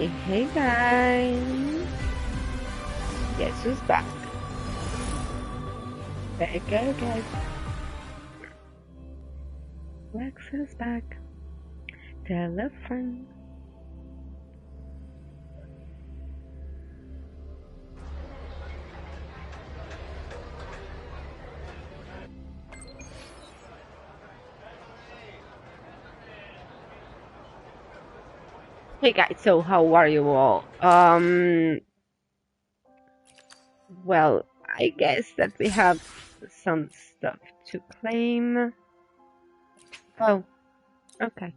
Hey guys, guess who's back? Back again. Lex is back. Tell a friend. Hey guys, so how are you all? Well, I guess that we have some stuff to claim. Oh, okay.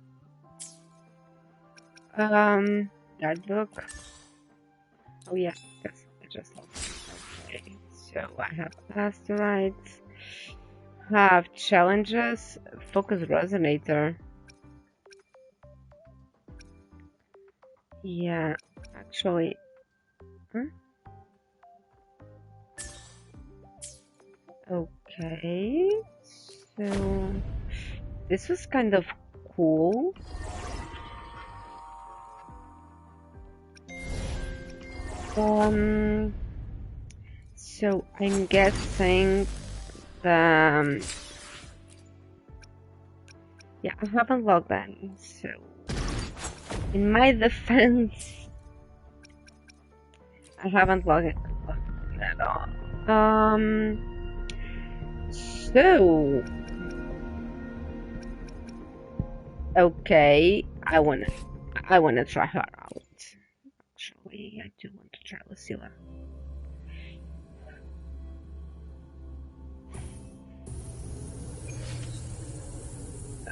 That book. Oh yeah, that's just okay. So I have asteroids, have challenges, focus resonator. Yeah, actually. Okay, so this was kind of cool. So I'm guessing the yeah, I haven't logged in, so in my defense, I haven't logged in at all. So okay, I wanna try her out. Actually, I do want to try Lucilla.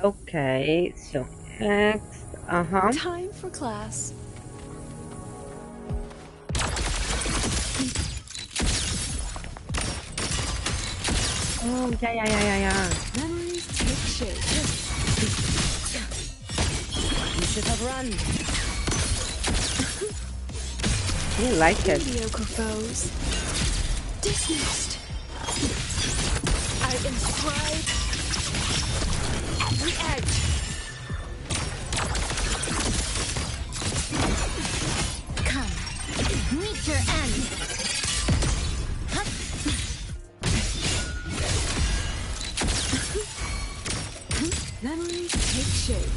Okay, so next, Time for class. Oh, yeah. Memories take shape. You should have run. You like it. Mediocre foes. Dismissed. I inscribe the edge. Come, meet your end. Memories take shape.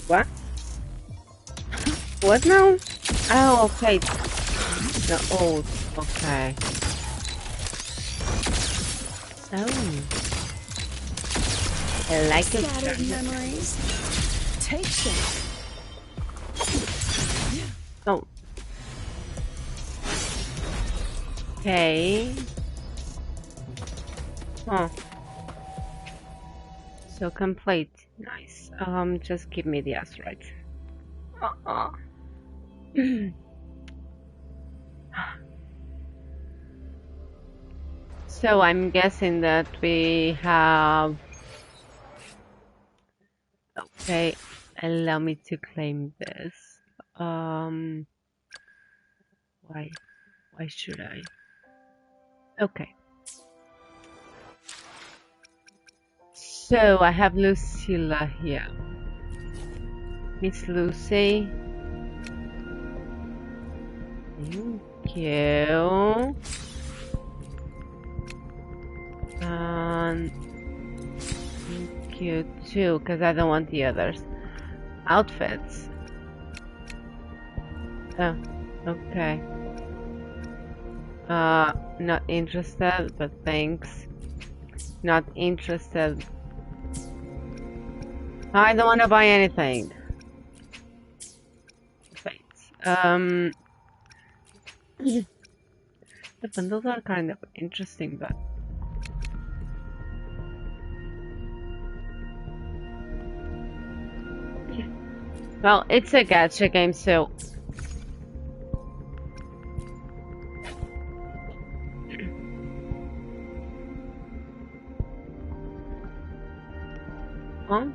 What? What now? Oh, okay. The old. Okay. Oh. I like it. Scattered memories take shape. Oh. Okay. Oh. So complete. Nice. Just give me the asteroid. So I'm guessing that we have. Okay, allow me to claim this. Why should I? Okay. So I have Lucilla here. Miss Lucy. Thank you. Thank you too, because I don't want the others. Outfits. Oh, okay. Not interested, but thanks. Not interested. I don't want to buy anything. Thanks. The bundles are kind of interesting, but well, it's a gacha game, so huh?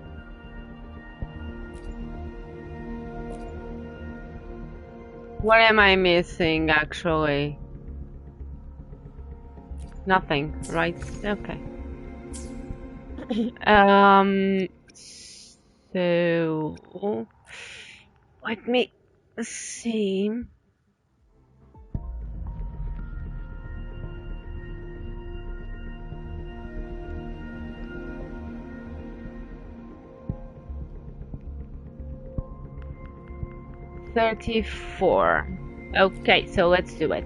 What am I missing actually? Nothing, right? Okay. So let me see. $34. Okay, so let's do it.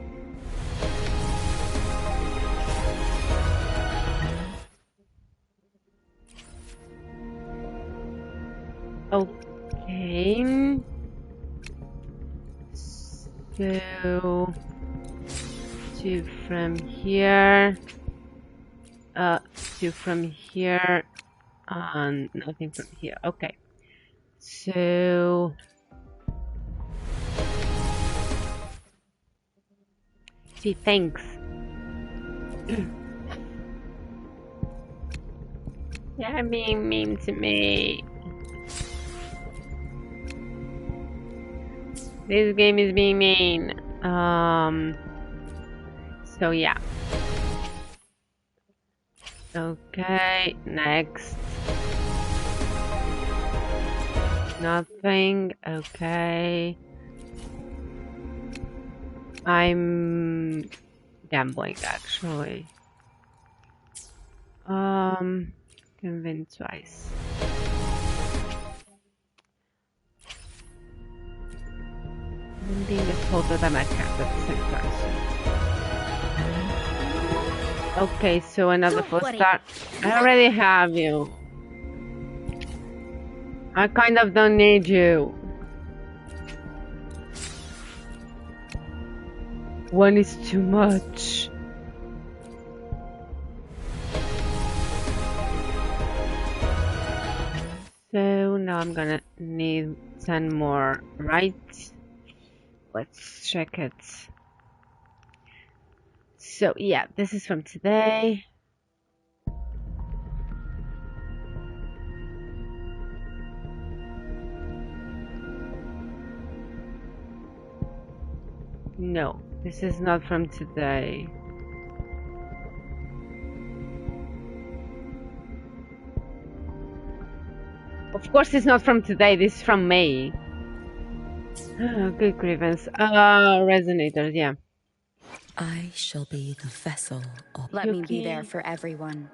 Okay. So 2 from here. 2 from here. Nothing from here. Okay. So gee, thanks. Yeah, being mean to me. This game is being mean. So yeah. Okay, next. Nothing. Okay. I'm gambling actually. Convince twice. I'm being told that I'm at camp at the same time. So. Okay, so another full start. I already have you. I kind of don't need you. One is too much. So now I'm gonna need 10 more, right? Let's check it. So yeah, this is from today. No, this is not from today. Of course it's not from today, this is from May. Good grievance. Resonators, yeah. I shall be the vessel of... Let me be there for everyone.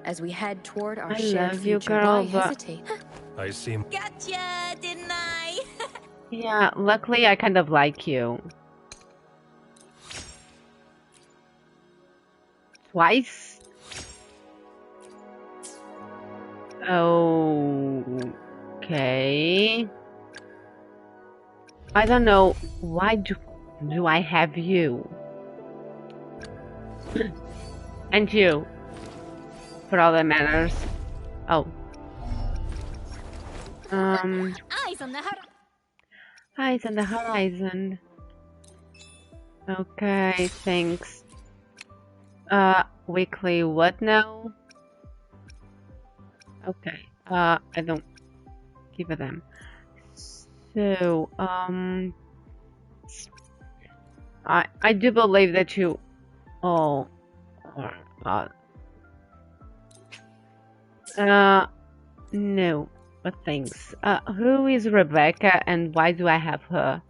As we head toward our I shared love you, future, girl, why but... hesitate? I see. Gotcha, didn't I? Yeah, luckily I kind of like you. Twice? Okay. I don't know, why do I have you? And you. For all that matters. Oh. Eyes on the horizon. Eyes on the horizon. Okay, thanks. Weekly what now? Okay, I don't give a damn. So, I do believe that you all are, no, but thanks. Who is Rebecca and why do I have her?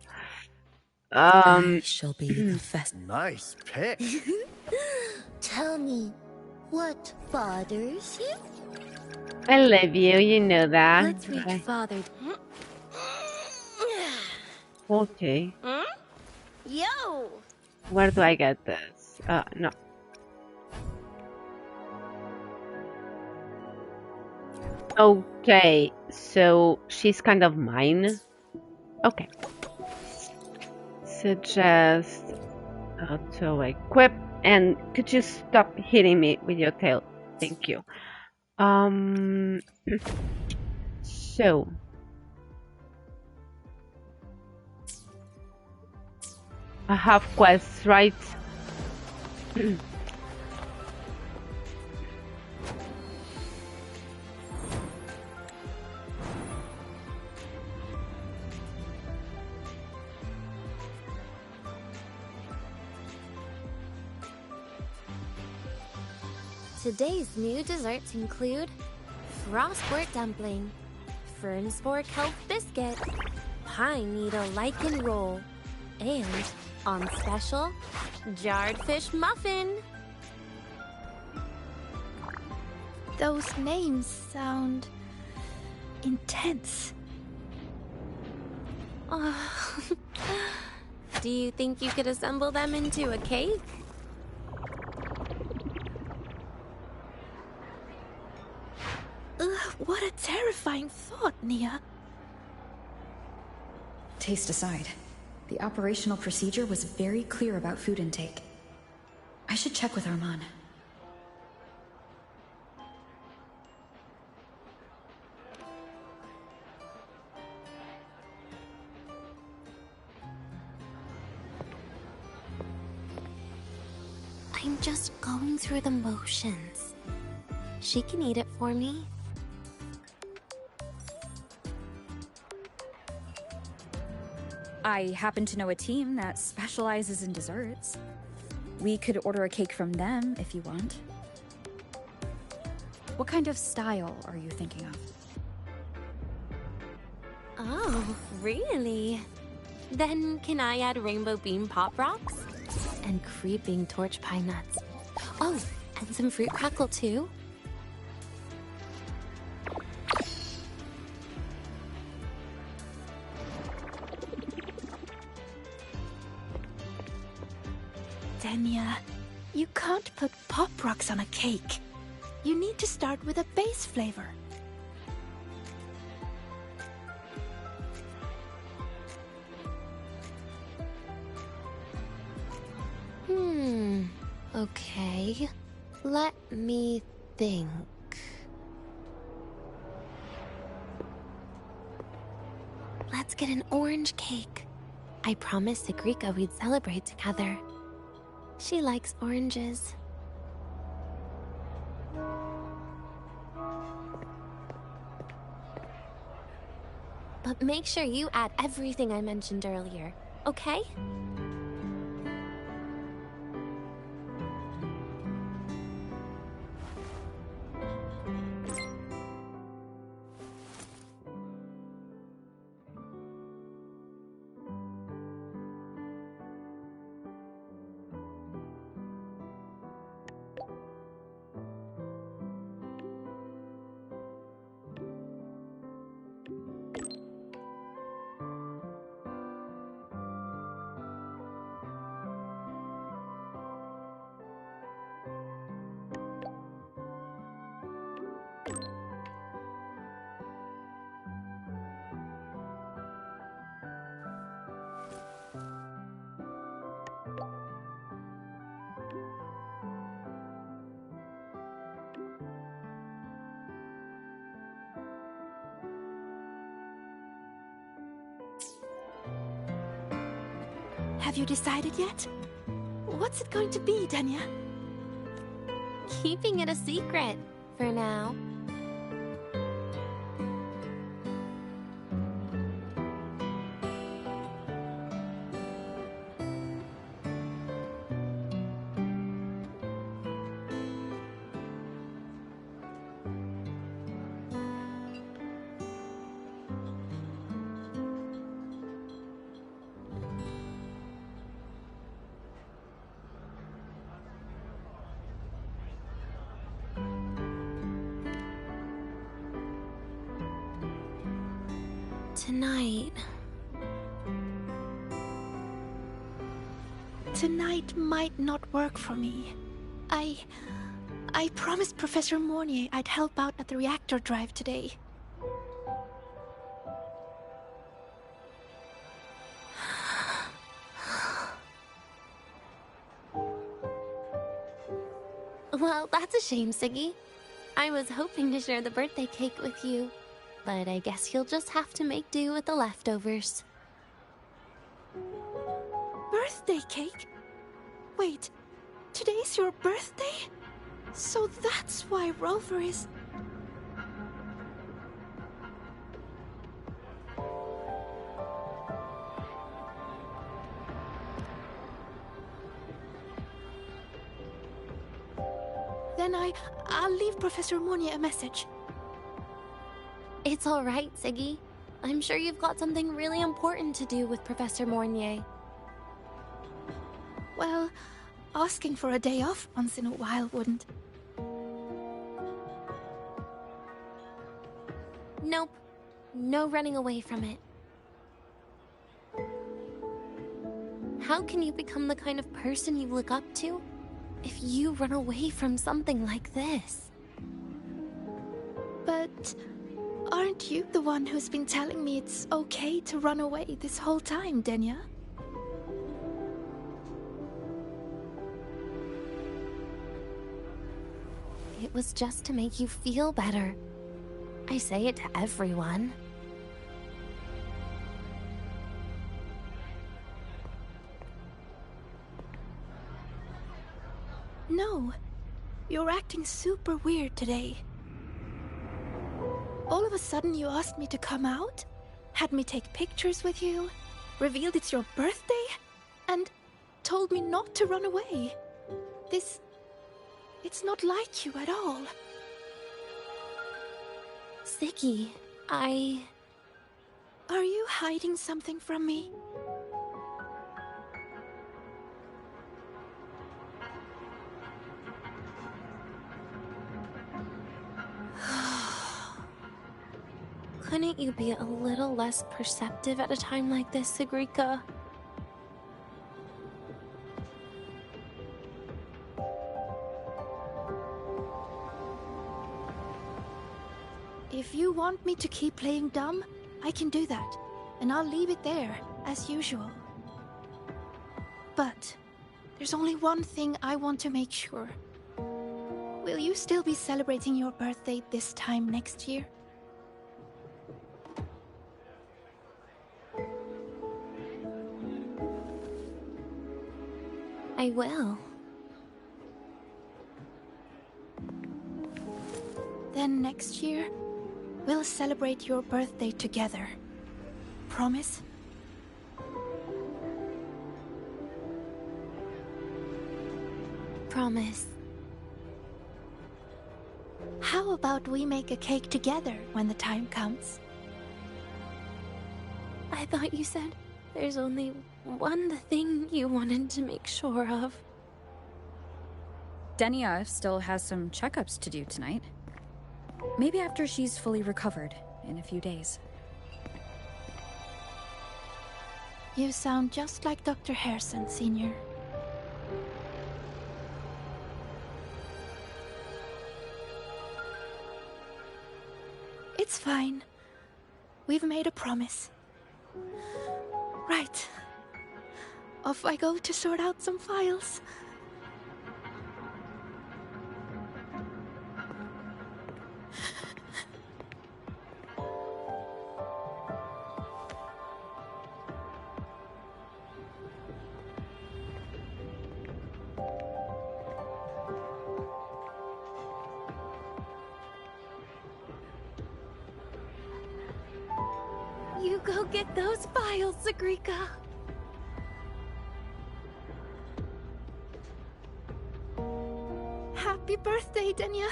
I shall be the vessel. Nice pick. Tell me, what bothers you? I love you, you know that. Let's reach father. 40. Yo! Where do I get this? No. Okay, so she's kind of mine. Okay. Suggest auto equip, and could you stop hitting me with your tail? Thank you. So I have quests, right? Today's new desserts include frostwort dumpling, fern spore kelp biscuit, pine needle lichen roll, and, on special, jarred fish muffin. Those names sound intense. Do you think you could assemble them into a cake? What a terrifying thought, Nia. Taste aside, the operational procedure was very clear about food intake. I should check with Arman. I'm just going through the motions. She can eat it for me. I happen to know a team that specializes in desserts. We could order a cake from them if you want. What kind of style are you thinking of? Oh, really? Then can I add rainbow bean pop rocks? And creeping torch pine nuts. Oh, and some fruit crackle too? Denia, you can't put pop rocks on a cake. You need to start with a base flavor. Okay. Let me think. Let's get an orange cake. I promised Sagrika we'd celebrate together. She likes oranges. But make sure you add everything I mentioned earlier, okay? Have you decided yet? What's it going to be, Denia? Keeping it a secret for now. Tonight. Tonight might not work for me. I promised Professor Mornier I'd help out at the reactor drive today. Well, that's a shame, Siggy. I was hoping to share the birthday cake with you, but I guess you'll just have to make do with the leftovers. Birthday cake? Wait, today's your birthday? So that's why Rover is... Then I'll leave Professor Mornier a message. It's all right, Siggy. I'm sure you've got something really important to do with Professor Mornier. Well, asking for a day off once in a while wouldn't. Nope. No running away from it. How can you become the kind of person you look up to if you run away from something like this? But aren't you the one who's been telling me it's okay to run away this whole time, Denya? It was just to make you feel better. I say it to everyone. No, you're acting super weird today. All of a sudden you asked me to come out, had me take pictures with you, revealed it's your birthday, and told me not to run away. It's not like you at all. Siggy, Are you hiding something from me? Couldn't you be a little less perceptive at a time like this, Sigrika? If you want me to keep playing dumb, I can do that, and I'll leave it there, as usual. But there's only one thing I want to make sure. Will you still be celebrating your birthday this time next year? I will. Then next year, we'll celebrate your birthday together. Promise? Promise. How about we make a cake together when the time comes? I thought you said there's only one thing you wanted to make sure of. Denia still has some checkups to do tonight. Maybe after she's fully recovered in a few days. You sound just like Dr. Harrison, Senior. It's fine. We've made a promise. Right. Off I go to sort out some files. You go get those files, Sigrika. Happy birthday, Denia.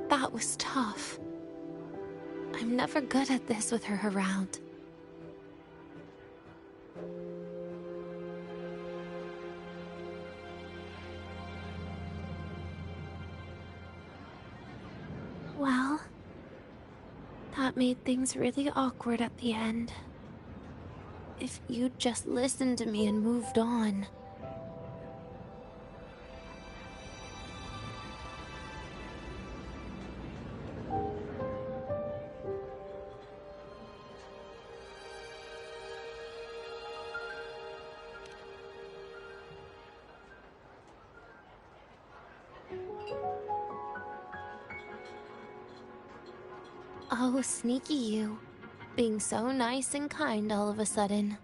That was tough. I'm never good at this with her around. Well, that made things really awkward at the end. If you'd just listened to me and moved on. Oh, sneaky you. Being so nice and kind all of a sudden.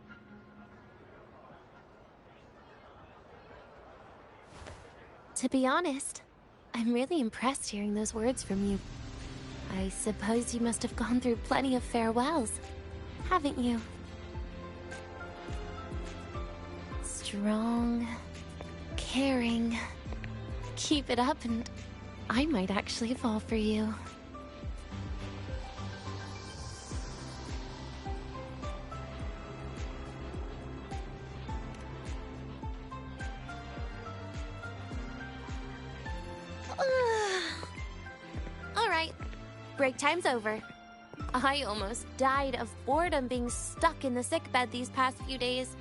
To be honest, I'm really impressed hearing those words from you. I suppose you must have gone through plenty of farewells, haven't you? Strong, caring. Keep it up and I might actually fall for you. Alright, break time's over. I almost died of boredom being stuck in the sickbed these past few days.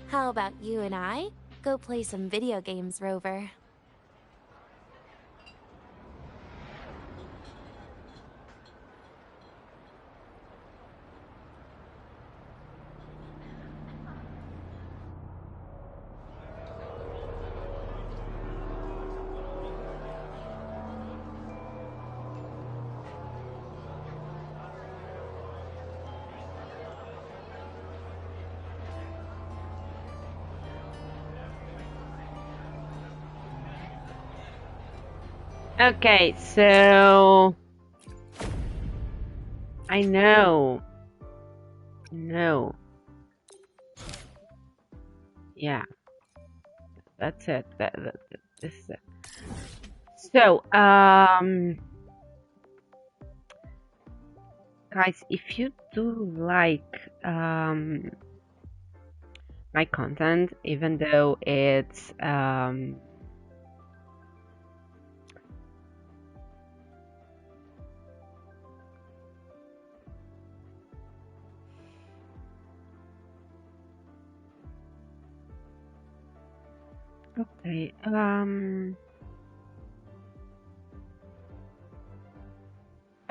How about you and I go play some video games, Rover? Okay, so I know. No. Yeah. That's it. This is it. So, guys, if you do like my content, even though it's okay,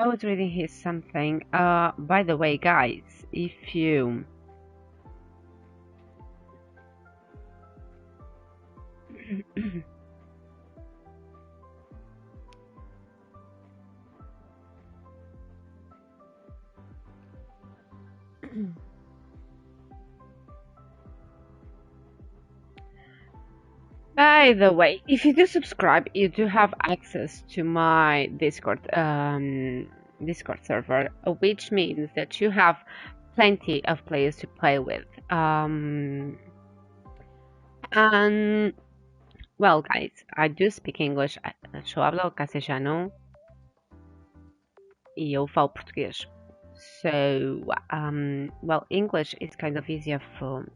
I was reading here something. By the way, guys, if you by the way, if you do subscribe, you do have access to my Discord server, which means that you have plenty of players to play with. And well, guys, I do speak English. Eu hablo castelhano e eu falo português. So, well, English is kind of easier for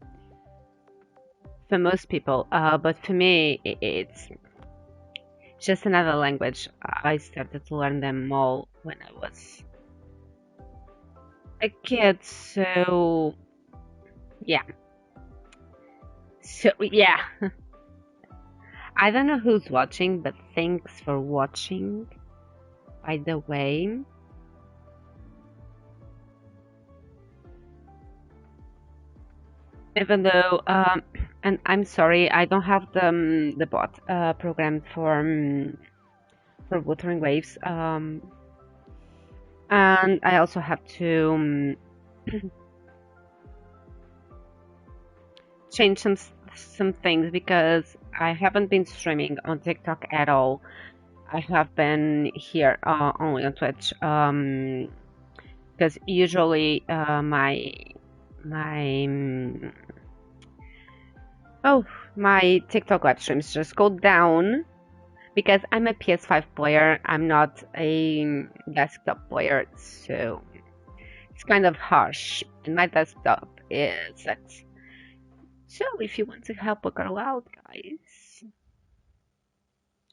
most people, but for me, it's just another language. I started to learn them all when I was a kid, so yeah. So yeah. I don't know who's watching, but thanks for watching, by the way. Even though, and I'm sorry, I don't have the bot programmed for Wuthering Waves, and I also have to change some things because I haven't been streaming on TikTok at all. I have been here only on Twitch, because usually my TikTok live streams just go down because I'm a PS5 player. I'm not a desktop player, so it's kind of harsh. And my desktop is set. So if you want to help a girl out, guys,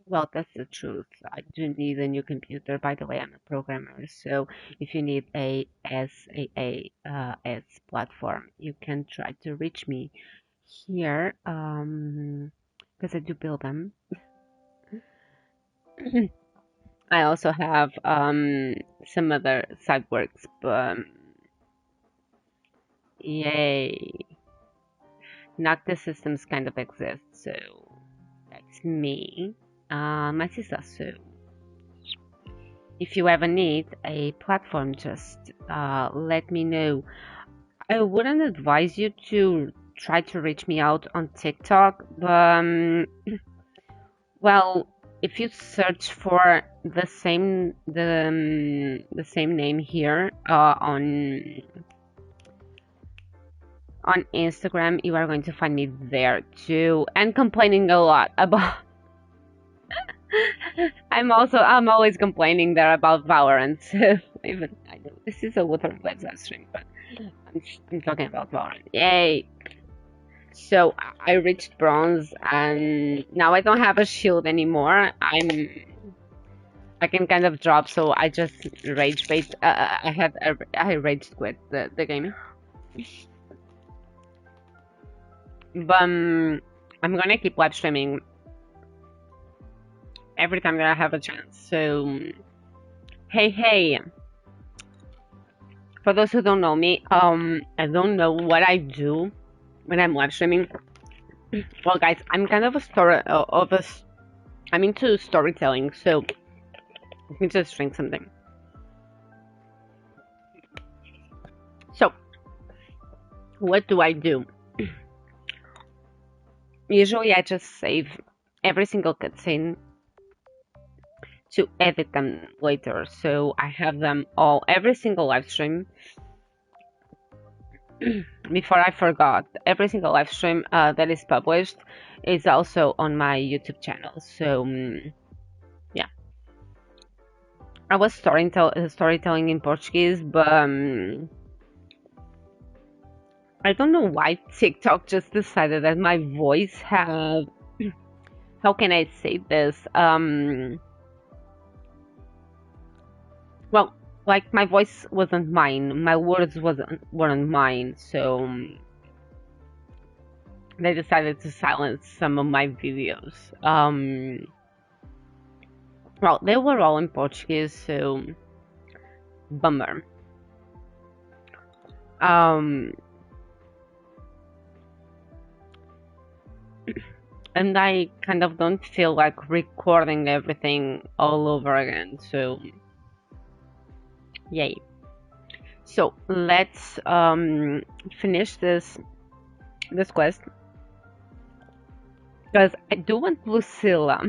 well, that's the truth. I do need a new computer. By the way, I'm a programmer, so if you need a SaaS platform, you can try to reach me here, because I do build them. I also have some other side works, but yay, Nocta Systems kind of exists, so that's me. My sister, so if you ever need a platform, just let me know. I wouldn't advise you to try to reach me out on TikTok, but Well, if you search for the same name here on Instagram, you are going to find me there too, and complaining a lot about. I'm always complaining there about Valorant. Even I know this is a Wuthering Waves live stream, but I'm talking about Valorant. Yay! So I reached bronze, and now I don't have a shield anymore. I can kind of drop, so I just rage bait. I rage quit the game. But I'm gonna keep live streaming every time that I have a chance. So hey, for those who don't know me, I don't know what I do when I'm live streaming. Well, guys, I'm kind of I'm into storytelling, so let me just drink something. So, what do I do? Usually, I just save every single cutscene to edit them later, so I have them all, every single live stream. Before I forgot, every single live stream that is published is also on my YouTube channel. So yeah, I was storytelling in Portuguese, but I don't know why TikTok just decided that my voice have how can I say this? Well, like my voice wasn't mine, my words weren't mine, so they decided to silence some of my videos. Well, they were all in Portuguese, so bummer. And I kind of don't feel like recording everything all over again, so yay. So let's finish this quest, because I do want Lucilla.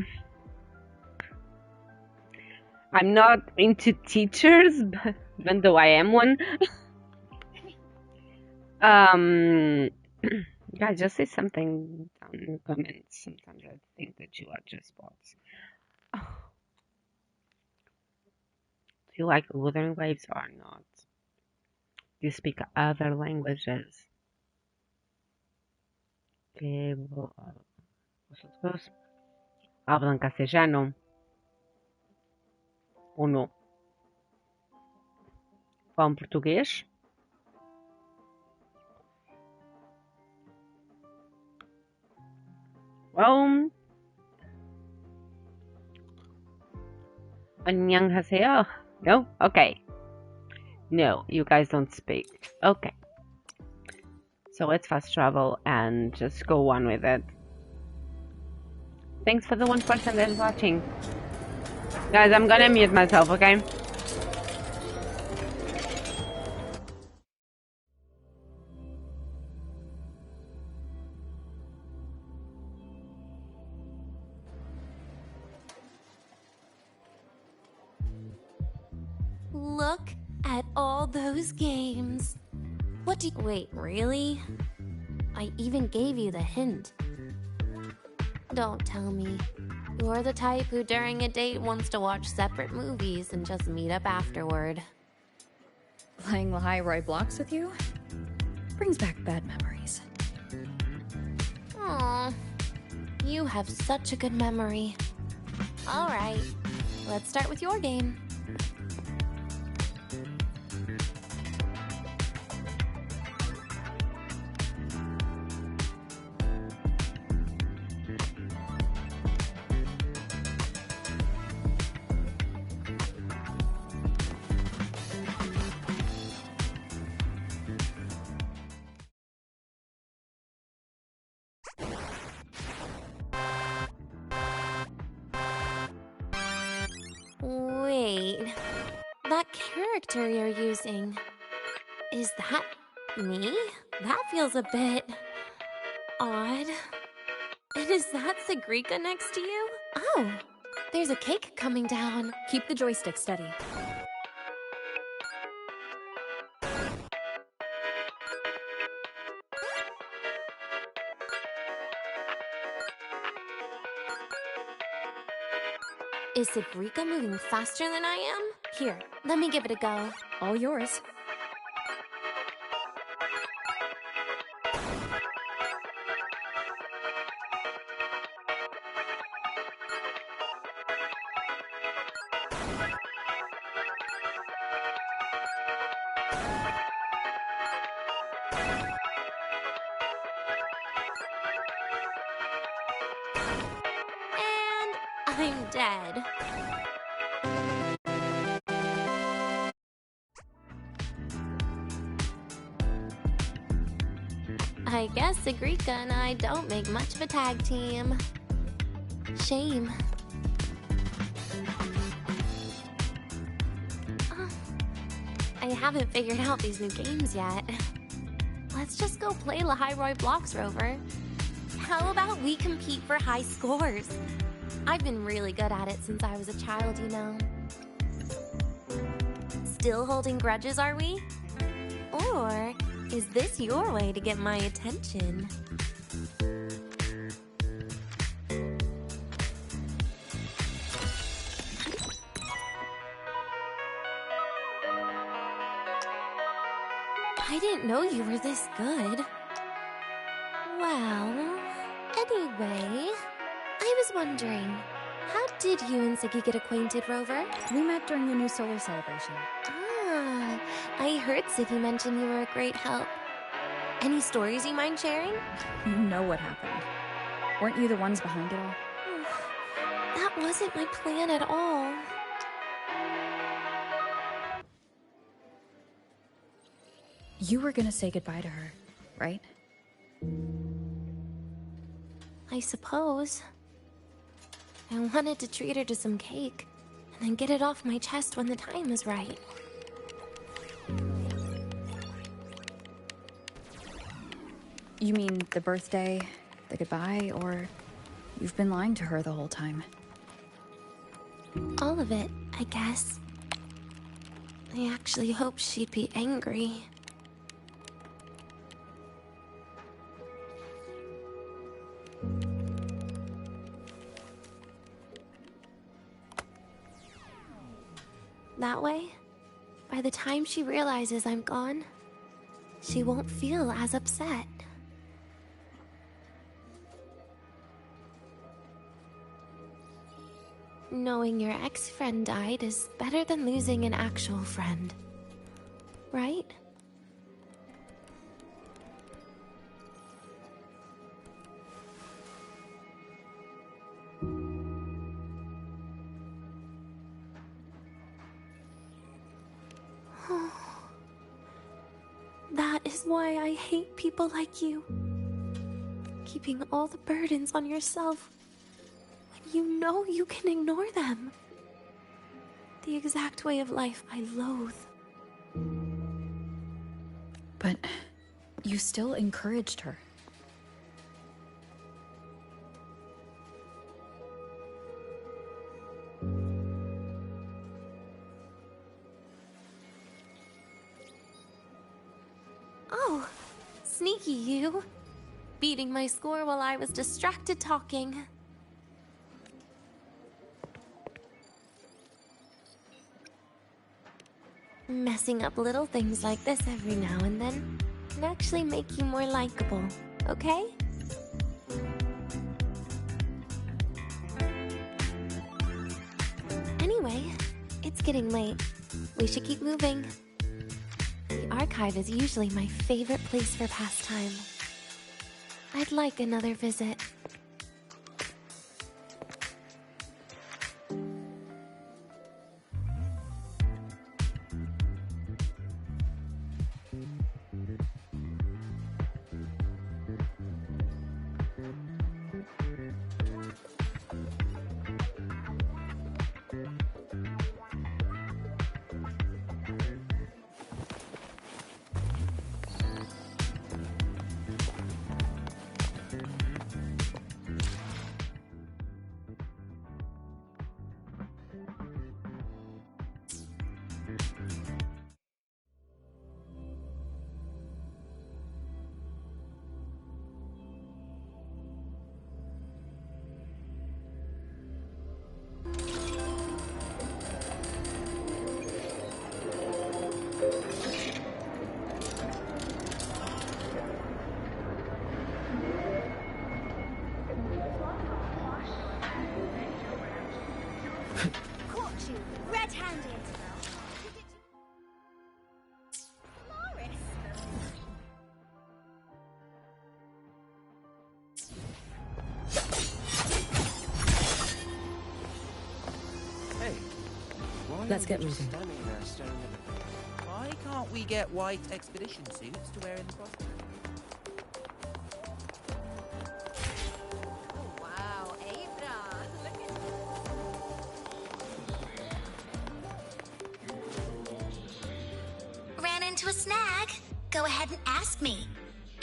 I'm not into teachers, but even though I am one. Guys, just say something down in the comments. Sometimes I think that you are just bots. Do you like Wuthering Waves or not? Do you speak other languages? Que vosotros hablan castellano ou não? Falam português? Well, 안녕하세요. No? Okay. No, you guys don't speak. Okay. So let's fast travel and just go on with it. Thanks for the 1% that's watching. Guys, I'm gonna mute myself, okay? Look at all those games. What do you... Wait, really? I even gave you the hint. Don't tell me. You're the type who during a date wants to watch separate movies and just meet up afterward. Playing high blocks with you brings back bad memories. Aw, you have such a good memory. All right, let's start with your game. Wait, that character you're using, is that me? That feels a bit odd. And is that Sagrika next to you? Oh, there's a cake coming down. Keep the joystick steady. Is Sagrika moving faster than I am? Here, let me give it a go. All yours. And I'm dead. I guess Sagrika and I don't make much of a tag team. Shame. I haven't figured out these new games yet. Let's just go play Lahairoi Blocks Rover. How about we compete for high scores? I've been really good at it since I was a child, you know. Still holding grudges, are we? Or is this your way to get my attention? I didn't know you were this good. Well, anyway, I was wondering, how did you and Siggy get acquainted, Rover? We met during the new solar celebration. Ah, I heard Siggy mention you were a great help. Any stories you mind sharing? You know what happened. Weren't you the ones behind it all? That wasn't my plan at all. You were gonna say goodbye to her, right? I suppose. I wanted to treat her to some cake, and then get it off my chest when the time was right. You mean the birthday, the goodbye, or you've been lying to her the whole time? All of it, I guess. I actually hoped she'd be angry. That way, by the time she realizes I'm gone, she won't feel as upset. Knowing your ex-friend died is better than losing an actual friend, right? That is why I hate people like you. Keeping all the burdens on yourself when you know you can ignore them. The exact way of life I loathe. But you still encouraged her. Oh, sneaky you. Beating my score while I was distracted talking. Messing up little things like this every now and then can actually make you more likable, okay? Anyway, it's getting late. We should keep moving. The archive is usually my favorite place for pastime. I'd like another visit. Caught you, red-handed. Hey, why Let's are get we just moving. standing there staring at the... Why can't we get white expedition suits to wear in the costume? Oh, wow, Abra. Look at Ran into a snag. Go ahead and ask me.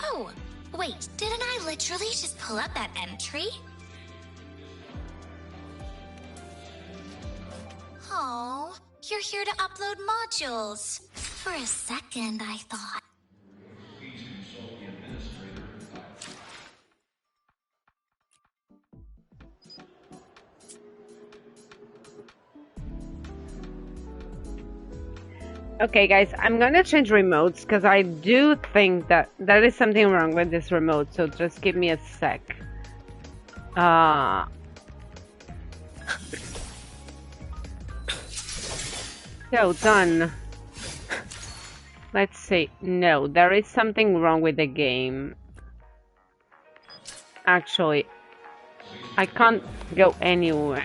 Oh, wait, didn't I literally just pull up that entry? Oh, you're here to upload modules. For a second, I thought. Okay, guys, I'm gonna change remotes because I do think that there is something wrong with this remote. So just give me a sec. So done. Let's see. No, there is something wrong with the game. Actually, I can't go anywhere.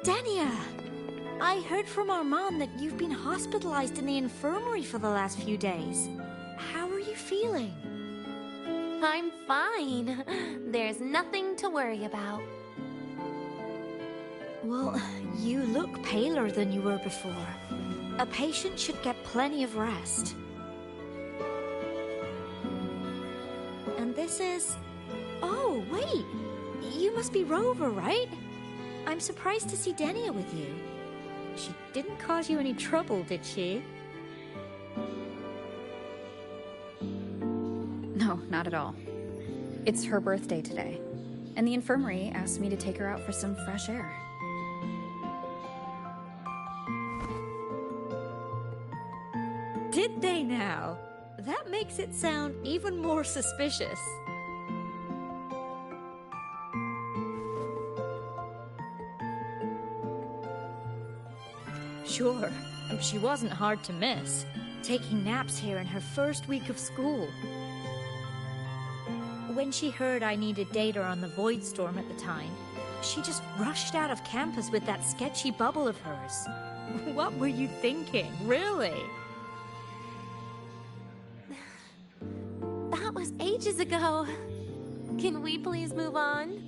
Dania! I heard from our mom that you've been hospitalized in the infirmary for the last few days. How are you feeling? I'm fine. There's nothing to worry about. Well, you look paler than you were before. A patient should get plenty of rest. And this is... Oh, wait! You must be Rover, right? I'm surprised to see Dania with you. She didn't cause you any trouble, did she? No, not at all. It's her birthday today, and the infirmary asked me to take her out for some fresh air. Did they now? That makes it sound even more suspicious. Sure, she wasn't hard to miss, taking naps here in her first week of school. When she heard I needed data on the Void Storm at the time, she just rushed out of campus with that sketchy bubble of hers. What were you thinking, really? That was ages ago. Can we please move on?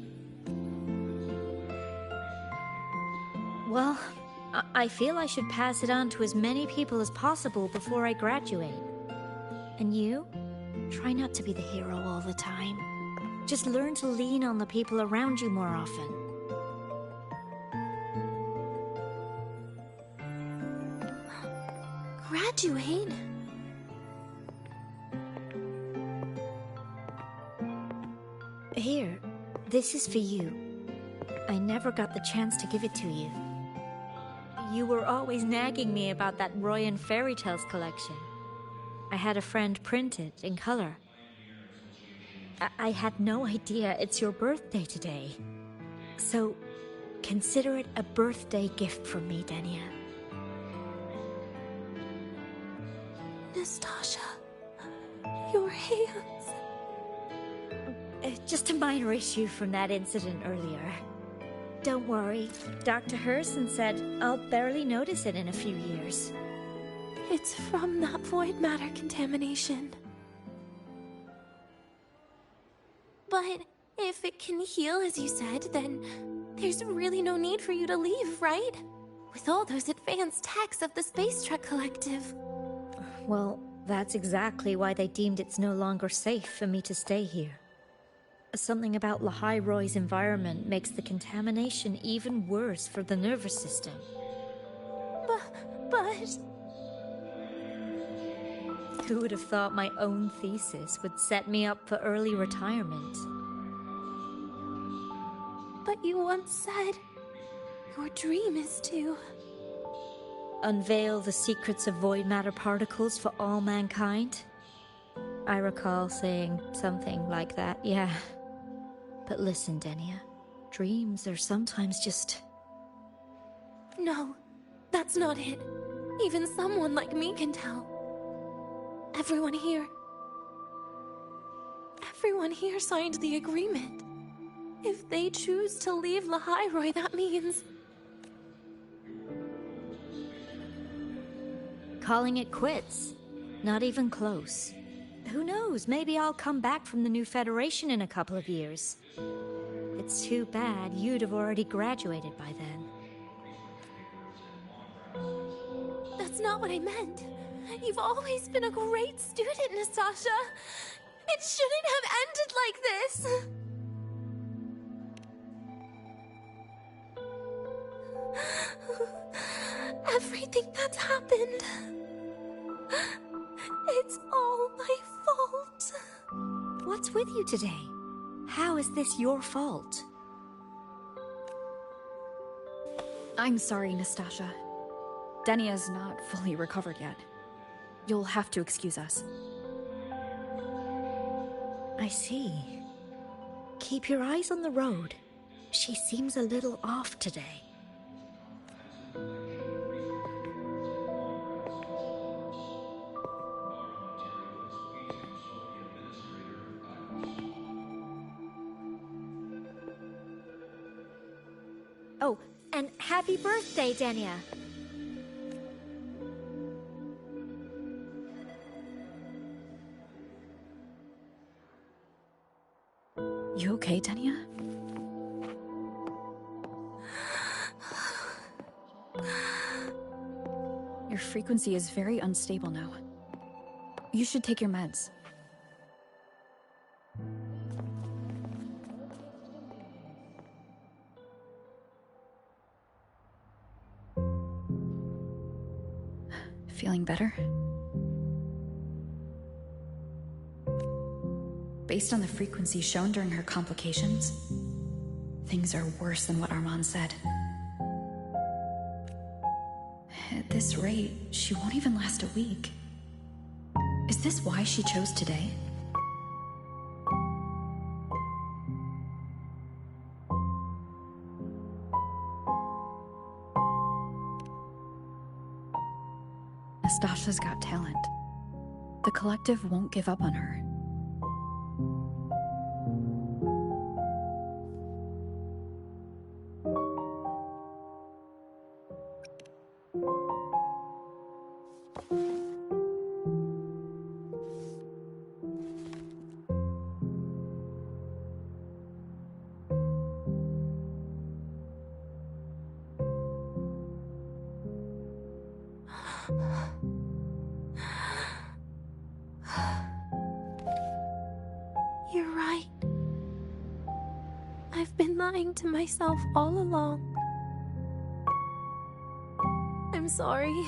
Well, I feel I should pass it on to as many people as possible before I graduate. And you? Try not to be the hero all the time. Just learn to lean on the people around you more often. Graduate? Here, this is for you. I never got the chance to give it to you. You were always nagging me about that Roy and Fairy Tales collection. I had a friend print it in color. I had no idea it's your birthday today. So, consider it a birthday gift from me, Dania. Nastasha, your hands. Just a minor issue from that incident earlier. Don't worry, Dr. Herson said I'll barely notice it in a few years. It's from that void matter contamination. But if it can heal, as you said, then there's really no need for you to leave, right? With all those advanced techs of the Space Trek Collective. Well, that's exactly why they deemed it's no longer safe for me to stay here. Something about Lahai Roy's environment makes the contamination even worse for the nervous system. But... Who would have thought my own thesis would set me up for early retirement? But you once said your dream is to... Unveil the secrets of void matter particles for all mankind? I recall saying something like that, yeah. But listen, Denia, dreams are sometimes just... No, that's not it. Even someone like me can tell. Everyone here signed the agreement. If they choose to leave Lahairoi, that means... Calling it quits. Not even close. Who knows, maybe I'll come back from the new Federation in a couple of years. It's too bad you'd have already graduated by then. That's not what I meant. You've always been a great student, Nastasha. It shouldn't have ended like this. Everything that's happened... It's all my fault. What's with you today? How is this your fault? I'm sorry, Nastasha. Denia's not fully recovered yet. You'll have to excuse us. I see. Keep your eyes on the road. She seems a little off today. Oh, and happy birthday, Denia! You okay, Denia? Your frequency is very unstable now. You should take your meds. Feeling better? Based on the frequency shown during her complications, things are worse than what Armand said. At this rate, she won't even last a week. Is this why she chose today? Nastasha's got talent. The collective won't give up on her. You're right. I've been lying to myself all along. I'm sorry.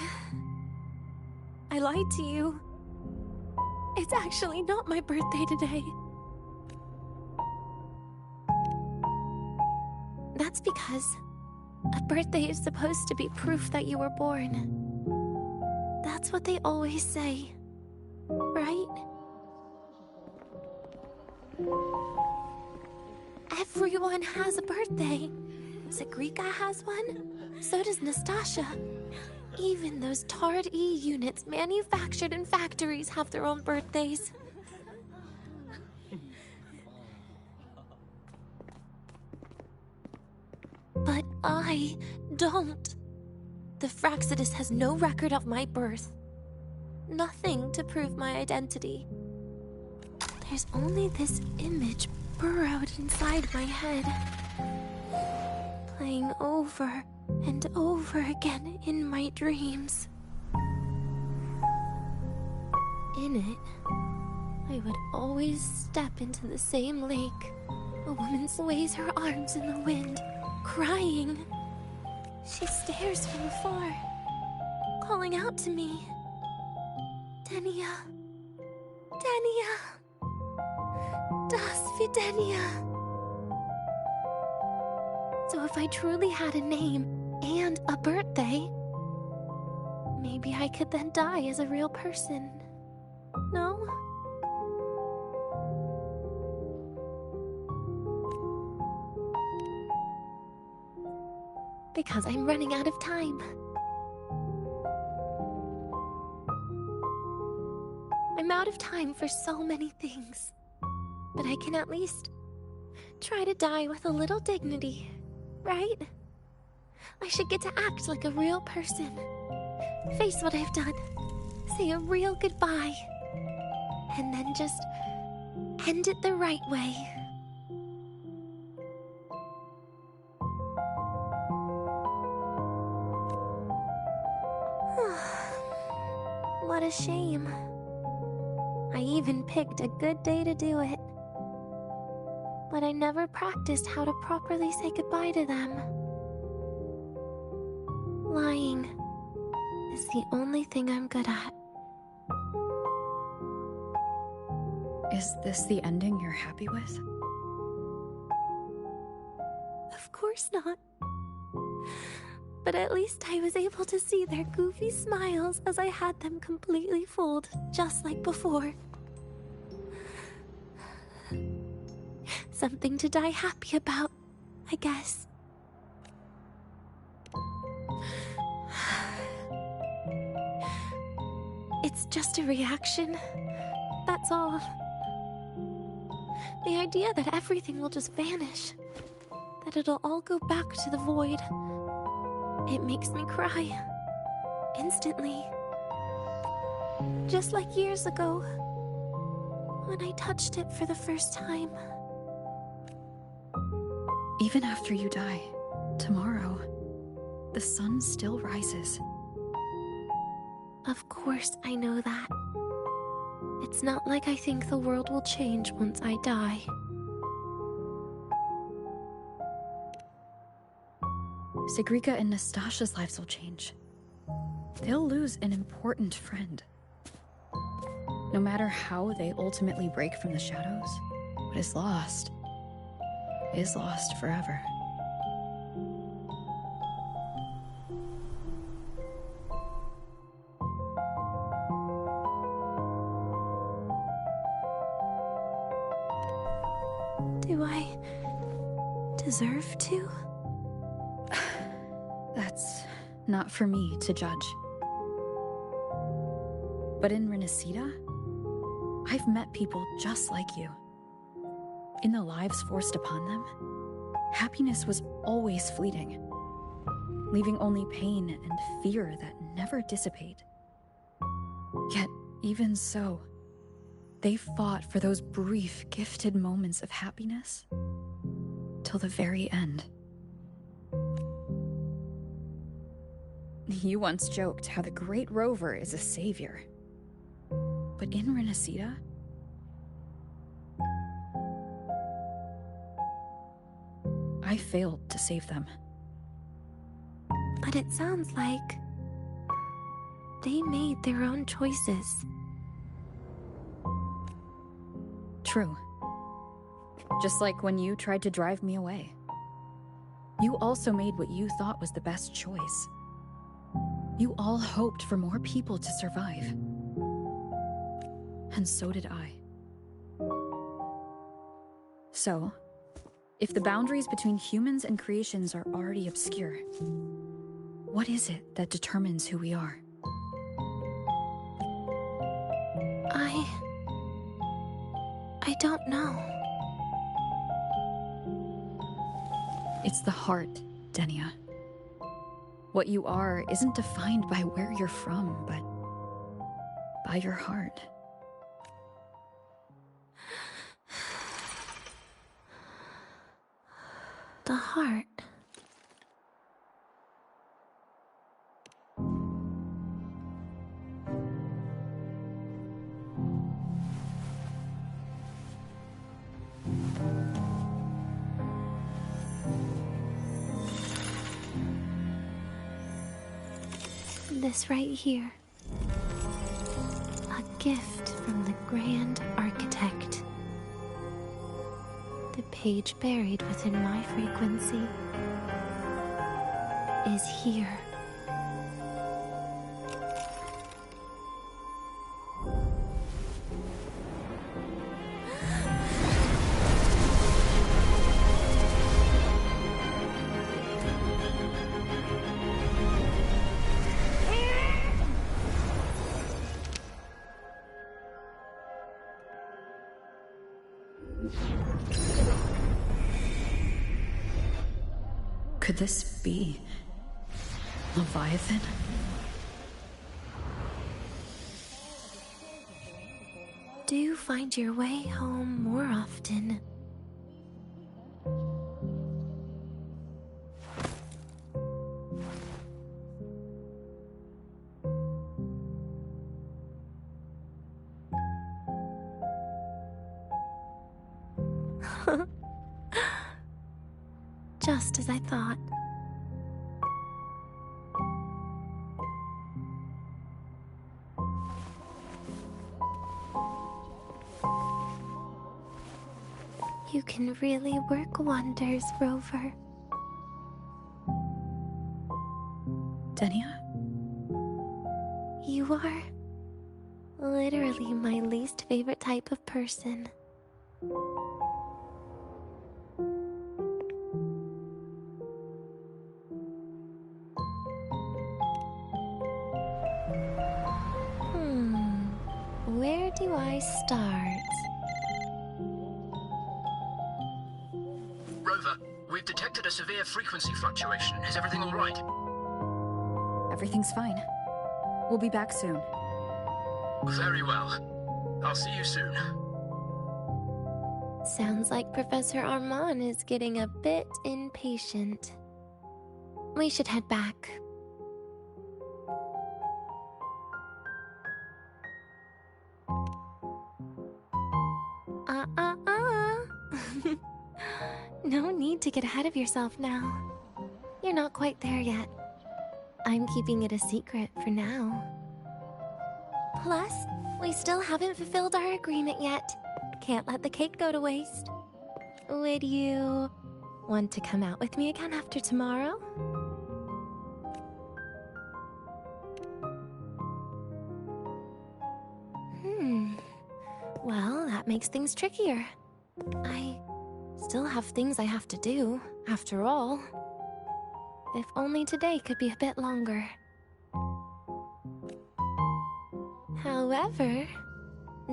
I lied to you. It's actually not my birthday today. That's because a birthday is supposed to be proof that you were born. That's what they always say, right? Everyone has a birthday. Zagrika has one, so does Nastasha. Even those Tard E units manufactured in factories have their own birthdays. But I don't. The Fraxidus has no record of my birth. Nothing to prove my identity. There's only this image burrowed inside my head, playing over and over again in my dreams. In it, I would always step into the same lake. A woman sways her arms in the wind, crying. She stares from afar, calling out to me. Denia, Denia. Das Videnia. So if I truly had a name and a birthday, maybe I could then die as a real person. No? Because I'm running out of time. I'm out of time for so many things. But I can at least try to die with a little dignity, right? I should get to act like a real person. Face what I've done. Say a real goodbye. And then just end it the right way. What a shame. I even picked a good day to do it. But I never practiced how to properly say goodbye to them. Lying is the only thing I'm good at. Is this the ending you're happy with? Of course not. But at least I was able to see their goofy smiles as I had them completely fooled, just like before. Something to die happy about, I guess. It's just a reaction. That's all. The idea that everything will just vanish, that it'll all go back to the void, it makes me cry. Instantly. Just like years ago, when I touched it for the first time. Even after you die, tomorrow, the sun still rises. Of course I know that. It's not like I think the world will change once I die. Sigrika and Nastasha's lives will change. They'll lose an important friend. No matter how they ultimately break from the shadows, what is lost forever. Do I deserve to? That's not for me to judge. But in Renacida, I've met people just like you. In the lives forced upon them, happiness was always fleeting, leaving only pain and fear that never dissipate. Yet, even so, they fought for those brief, gifted moments of happiness till the very end. You once joked how the Great Rover is a savior. But in Renacida, I failed to save them. But it sounds like they made their own choices. True. Just like when you tried to drive me away. You also made what you thought was the best choice. You all hoped for more people to survive. And so did I. So, if the boundaries between humans and creations are already obscure, what is it that determines who we are? I don't know. It's the heart, Denia. What you are isn't defined by where you're from, but by your heart. The heart. This right here. A gift from the grand architect. The page buried within my frequency is here. Could this be Leviathan? Do find your way home more often. Just as I thought. You can really work wonders, Rover. Denia? You are literally my least favorite type of person. Where do I start? Rover, we've detected a severe frequency fluctuation. Is everything all right? Everything's fine. We'll be back soon. Very well. I'll see you soon. Sounds like Professor Armand is getting a bit impatient. We should head back. No need to get ahead of yourself now. You're not quite there yet. I'm keeping it a secret for now. Plus, we still haven't fulfilled our agreement yet. Can't let the cake go to waste. Would you want to come out with me again after tomorrow? Well, that makes things trickier. I still have things I have to do, after all. If only today could be a bit longer. However,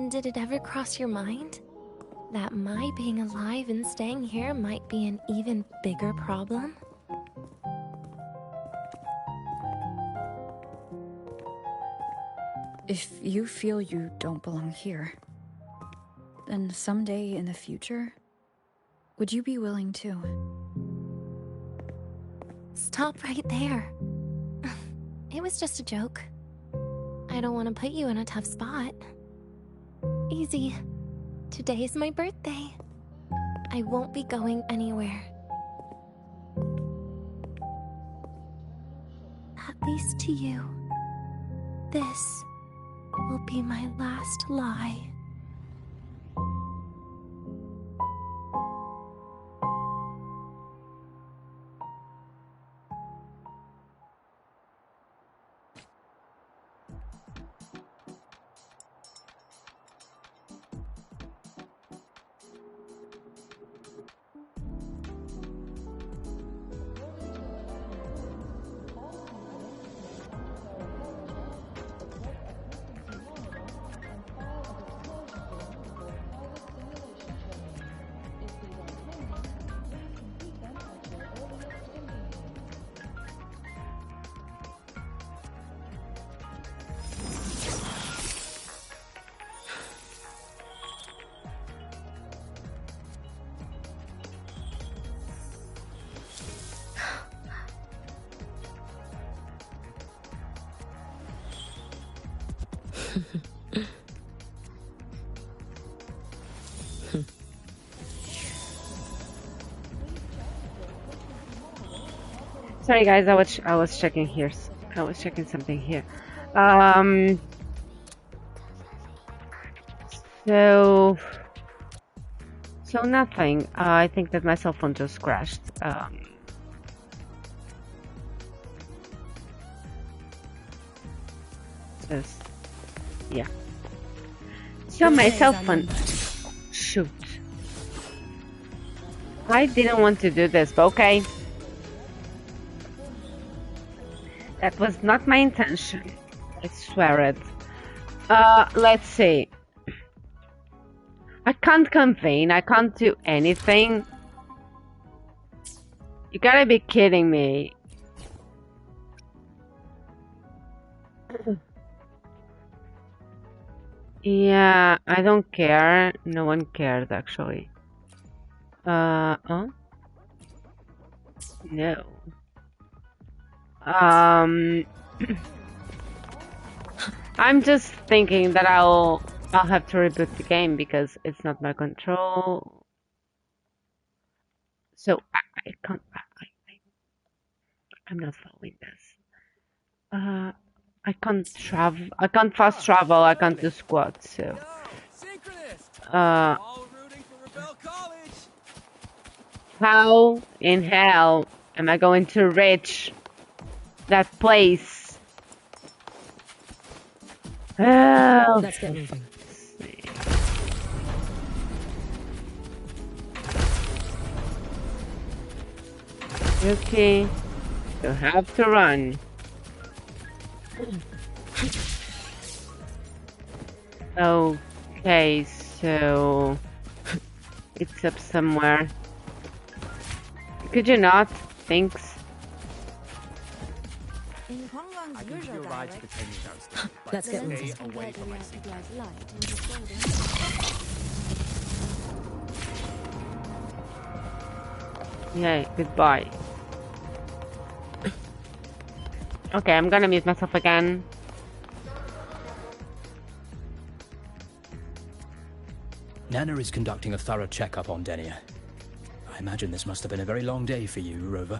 did it ever cross your mind that my being alive and staying here might be an even bigger problem? If you feel you don't belong here, then someday in the future, would you be willing to? Stop right there. It was just a joke. I don't want to put you in a tough spot. Easy. Today is my birthday. I won't be going anywhere. At least to you. This will be my last lie. Sorry guys, I was checking here. I was checking something here. So nothing. I think that my cell phone just crashed. Just yeah. So my cell phone. Shoot. I didn't want to do this, but okay. That was not my intention. I swear it. Let's see. I can't complain. I can't do anything. You gotta be kidding me. Yeah, I don't care. No one cares actually. Oh? No. I'm just thinking that I'll have to reboot the game because it's not my control. So I can't. I'm not following this. I can't travel. I can't fast travel. I can't do squats. So. How in hell am I going to reach that place? Oh. Let's get moving. Okay, you have to run. Okay, so it's up somewhere. Could you not? Thanks. I can give you a ride to the training grounds. Let's get Stay moving. away from my seat. Yay, goodbye. Okay, I'm gonna mute myself again. Nana is conducting a thorough checkup on Denia. I imagine this must have been a very long day for you, Rover.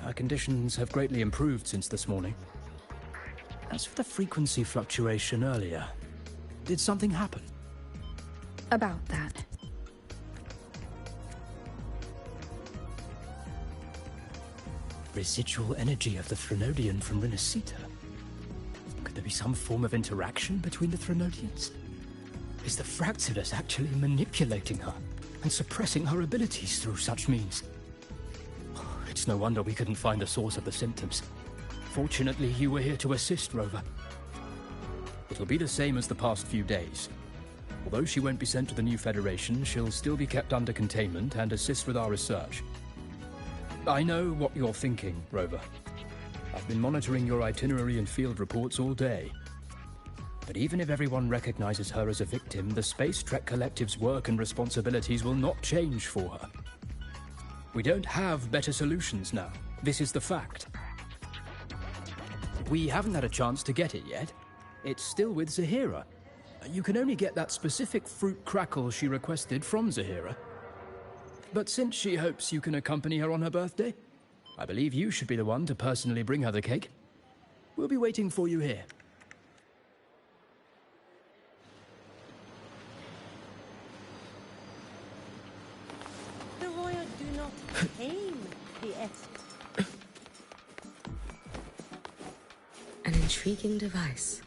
Her conditions have greatly improved since this morning. As for the frequency fluctuation earlier, did something happen? About that. Residual energy of the Threnodian from Renacita. Could there be some form of interaction between the Threnodians? Is the Fractilus actually manipulating her and suppressing her abilities through such means? It's no wonder we couldn't find the source of the symptoms. Fortunately, you were here to assist, Rover. It'll be the same as the past few days. Although she won't be sent to the new Federation, she'll still be kept under containment and assist with our research. I know what you're thinking, Rover. I've been monitoring your itinerary and field reports all day. But even if everyone recognizes her as a victim, the Space Trek Collective's work and responsibilities will not change for her. We don't have better solutions now. This is the fact. We haven't had a chance to get it yet. It's still with Zahira. You can only get that specific fruit crackle she requested from Zahira. But since she hopes you can accompany her on her birthday, I believe you should be the one to personally bring her the cake. We'll be waiting for you here. The Royal do not tame the essence. An intriguing device.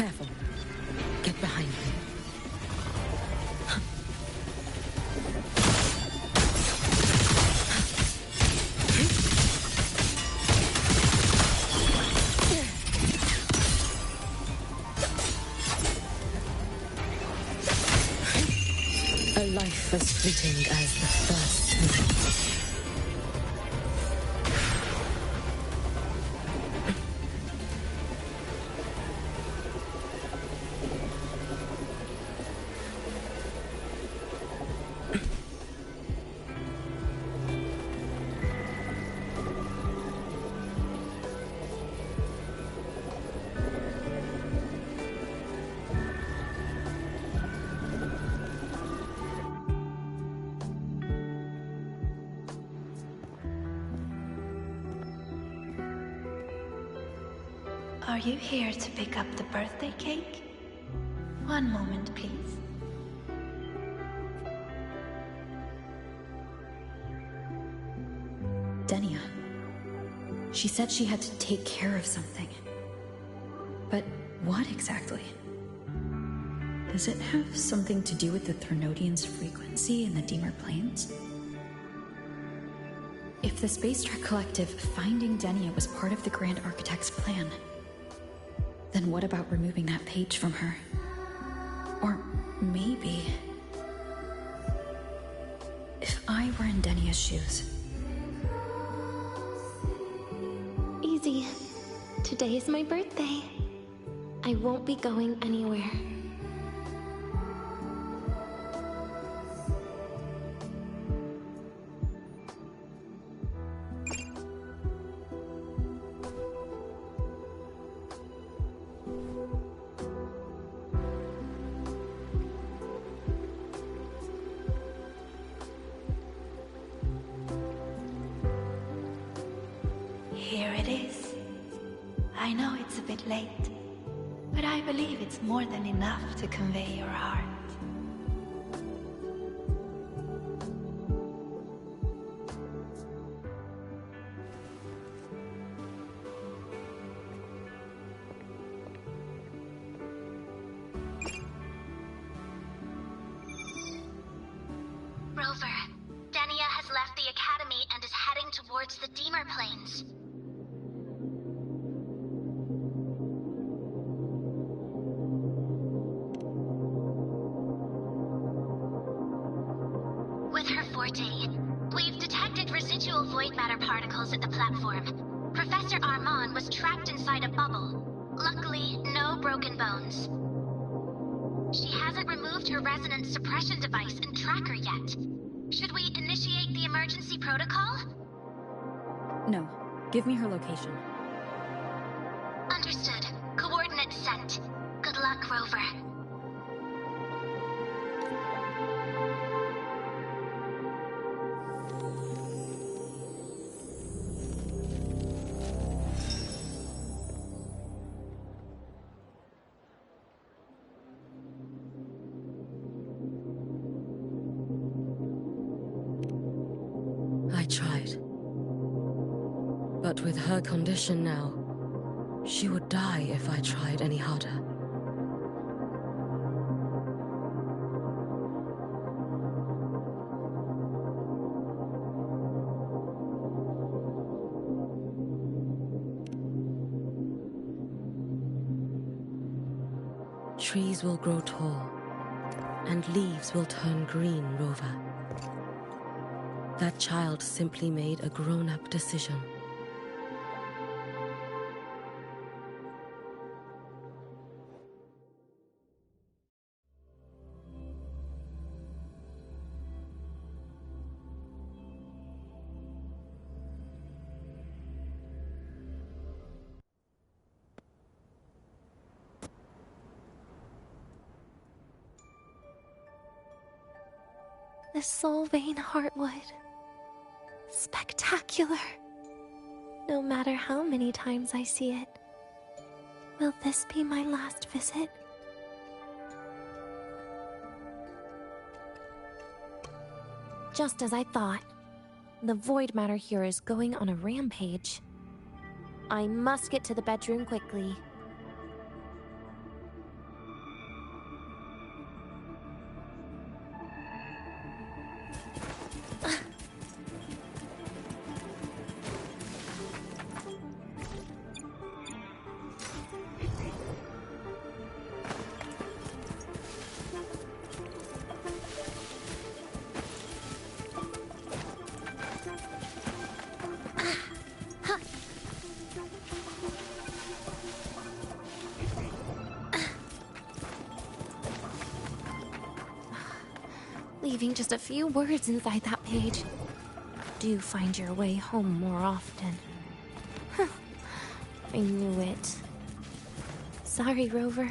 Careful. Get behind me. A life as fleeting as the first moon. Are you here to pick up the birthday cake? One moment, please. Denia. She said she had to take care of something. But what exactly? Does it have something to do with the Threnodian's frequency in the Deemer Plains? If the Space Trek Collective finding Denia was part of the Grand Architect's plan, then what about removing that page from her? Or maybe... if I were in Denia's shoes... Easy. Today is my birthday. I won't be going anywhere. Here it is. I know it's a bit late, but I believe it's more than enough to convey your heart. Rover, Denia has left the Academy and is heading towards the Deemer Plains. With her forte, we've detected residual void matter particles at the platform. Professor Armand was trapped inside a bubble. Luckily, no broken bones. She hasn't removed her resonance suppression device and tracker yet. Should we initiate the emergency protocol? No. Give me her location. Understood. Coordinates sent. Good luck, Rover. I tried. But with her condition now, she would die if I tried any harder. Trees will grow tall, and leaves will turn green, Rover. That child simply made a grown-up decision. The Solvane Heartwood. Spectacular. No matter how many times I see it. Will this be my last visit? Just as I thought. The void matter here is going on a rampage. I must get to the bedroom quickly. leaving just a few words inside that page. Do find your way home more often. Huh. I knew it. Sorry, Rover.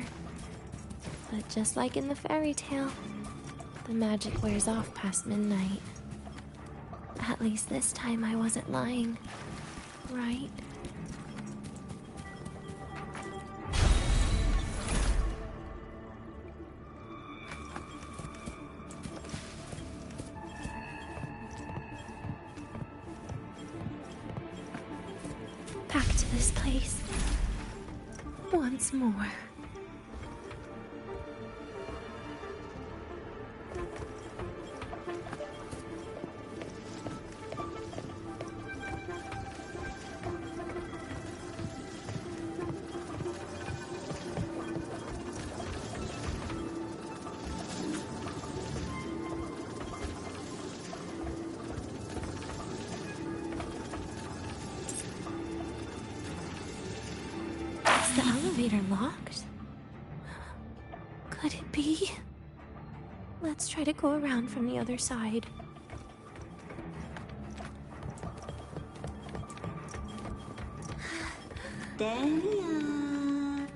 But just like in the fairy tale, the magic wears off past midnight. At least this time I wasn't lying, right? Back to this place. Once more. Is the elevator locked? Could it be? Let's try to go around from the other side. Delia.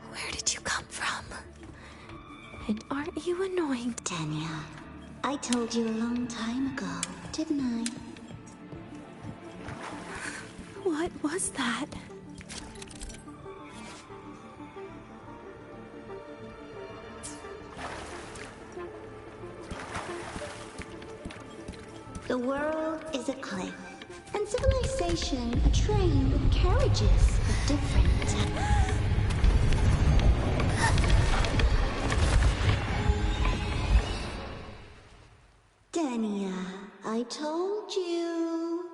Where did you come from? And aren't you annoying? Tanya, I told you a long time ago, didn't I? What was that? The world is a cliff, and civilization a train with carriages of different types. Dania, I told you.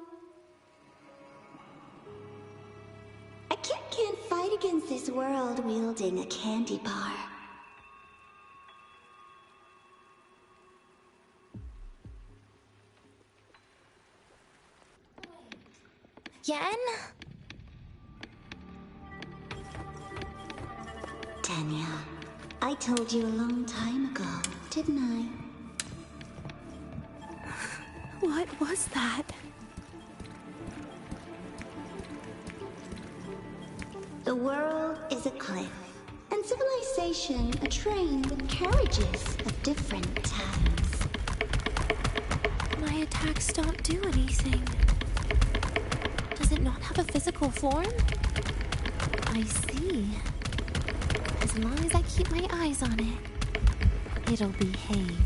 A kid can't fight against this world wielding a candy bar. Yen? Tanya, I told you a long time ago, didn't I? What was that? The world is a cliff, and civilization a train with carriages of different types. My attacks don't do anything. Does it not have a physical form? I see. As long as I keep my eyes on it, it'll behave.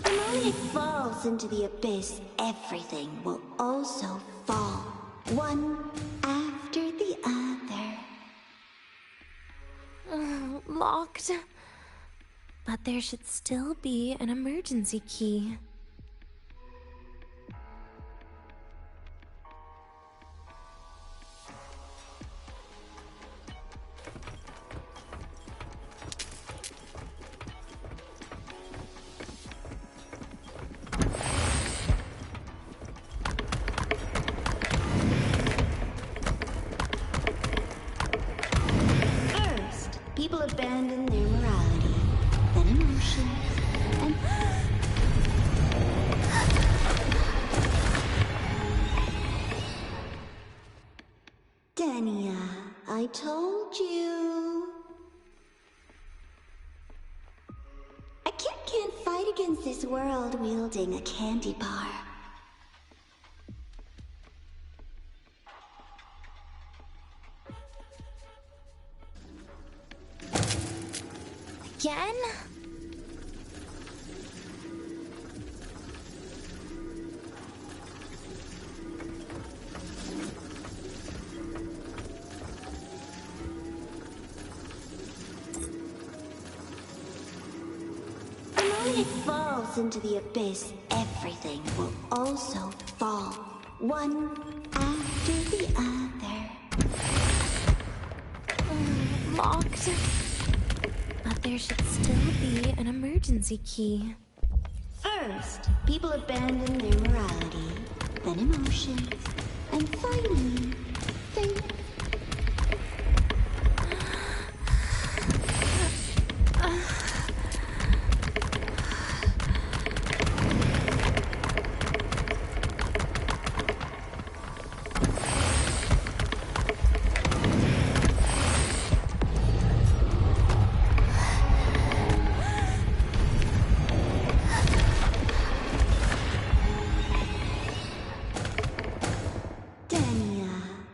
The moment it falls into the abyss, everything will also fall, one after the other. Locked. But there should still be an emergency key. People abandon their morality, then emotions, and... Dania, I told you. A kid can't fight against this world wielding a candy bar. Again? The moment it falls into the abyss, everything will also fall, one after the other. Locked. But there should still be an emergency key. First, people abandon their morality, then emotions, and finally, faith.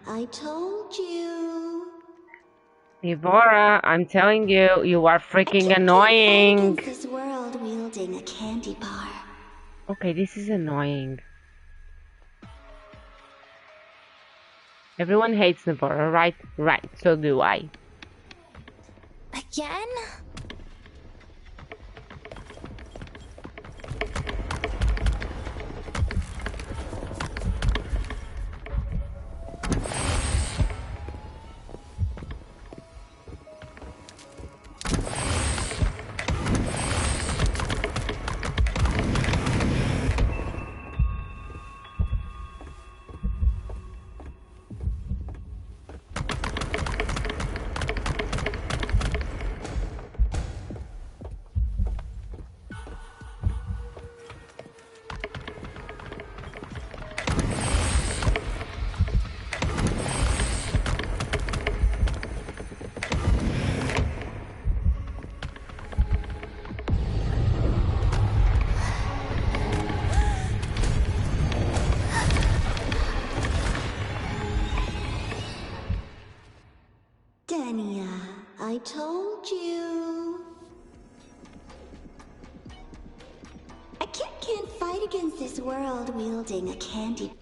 I told you. Ivora, I'm telling you, you are freaking annoying. This world wielding a candy bar. Okay, this is annoying. Everyone hates Navora, right? Right, so do I. Again? Dania, I told you. A kid can't fight against this world wielding a candy.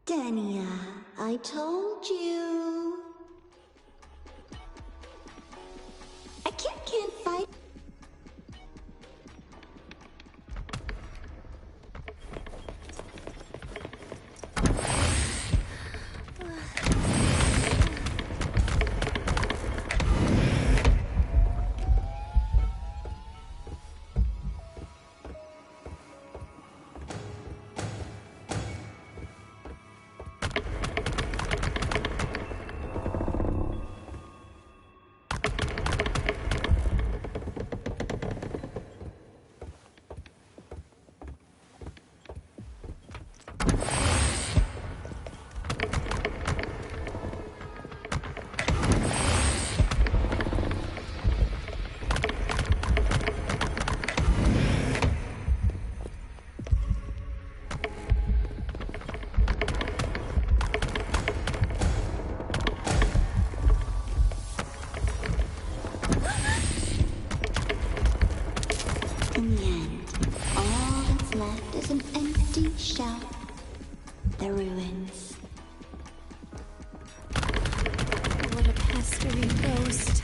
Dania, I told you. A kid can't fight. In the end, all that's left is an empty shell. The ruins. What a pestering ghost.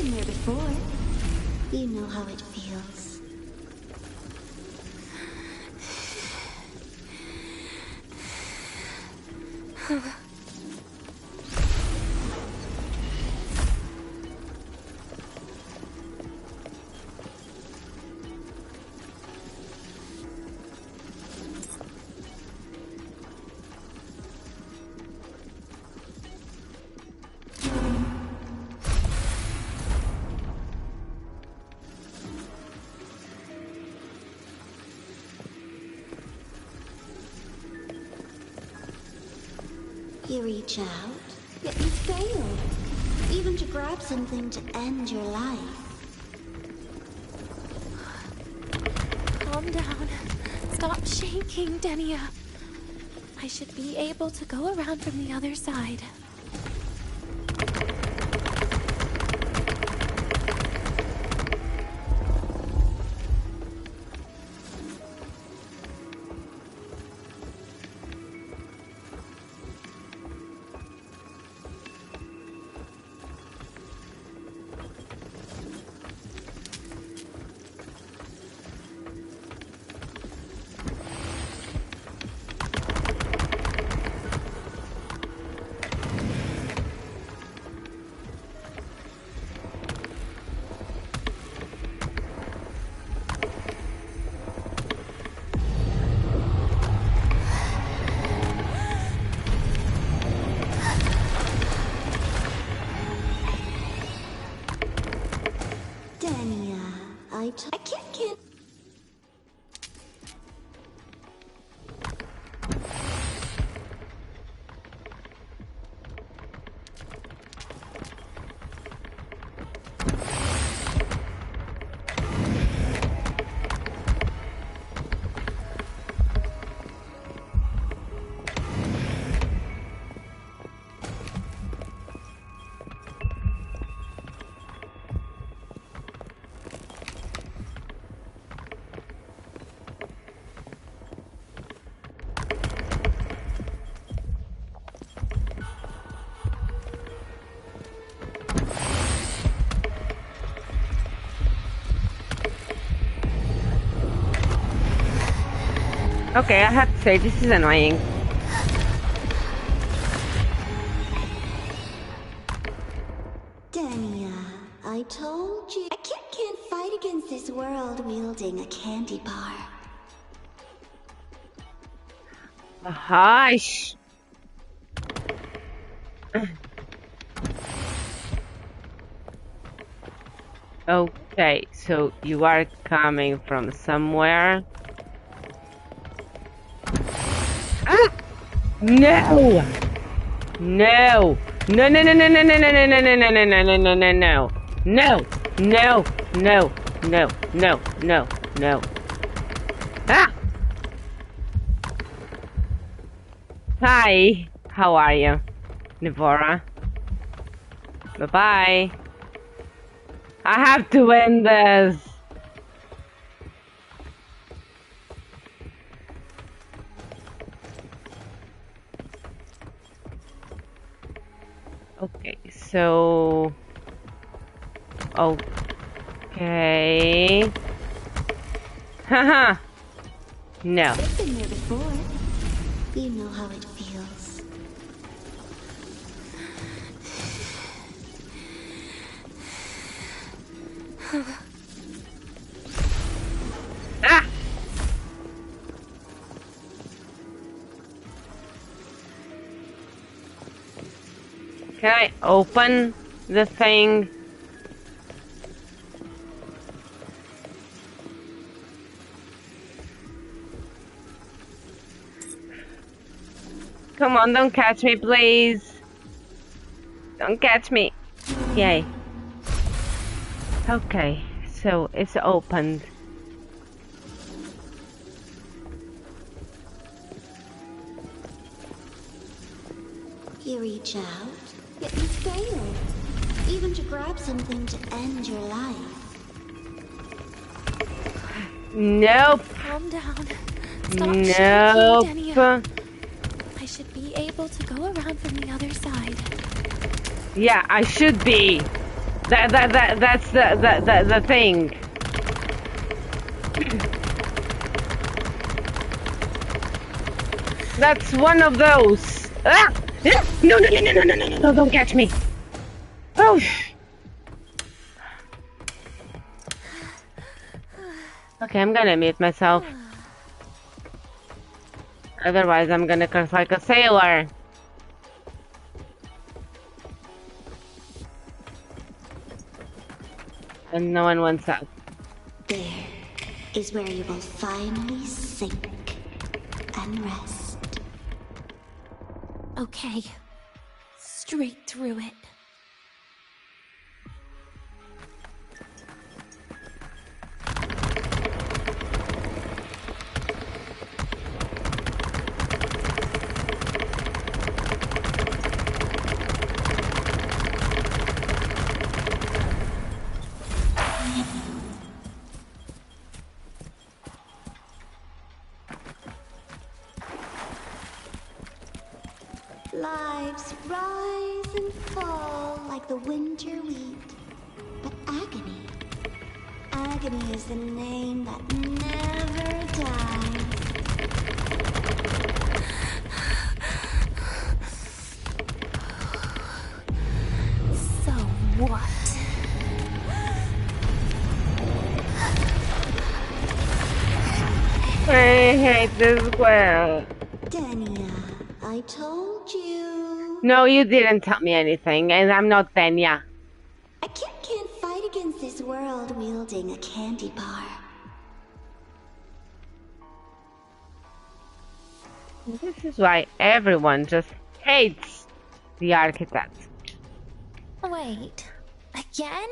been there before. You know how it feels. You reach out, yet you fail. Even to grab something to end your life. Calm down. Stop shaking, Denia. I should be able to go around from the other side. I can't. Okay, I have to say, this is annoying. Denia, I told you. I can't fight against this world wielding a candy bar. Hush. Okay, so you are coming from somewhere. Ah! No! No! No, no, no, no, no, no, no, no, no, no, no, no, no, no, no, no. No! No! No! No! No! No! No! Ah! Hi! How are you, Nivora? Bye-bye. I have to win this! Okay, so... Okay... Haha! No. I've been there before. You know how it feels. Ah! Can I open the thing? Come on, don't catch me, please. Don't catch me. Yay. Okay, so it's opened. You reach out, yet you fail. Even to grab something to end your life. Nope. Calm down. Stop Nope. shaking, Denia. I should be able to go around from the other side. Yeah, I should be. That's the thing. That's one of those. Ah! No, don't catch me. Oh. Okay, I'm gonna mute myself. Otherwise, I'm gonna curse like a sailor. And no one wants that. There is where you will finally sink and rest. Okay. Straight through it. Lives rise and fall like the winter wheat. But agony is the name that never dies. So what? I hate this world. Denia, I told you. No, you didn't tell me anything, and I'm not Denia. A kid can't fight against this world wielding a candy bar. This is why everyone just hates the architect. Wait. Again?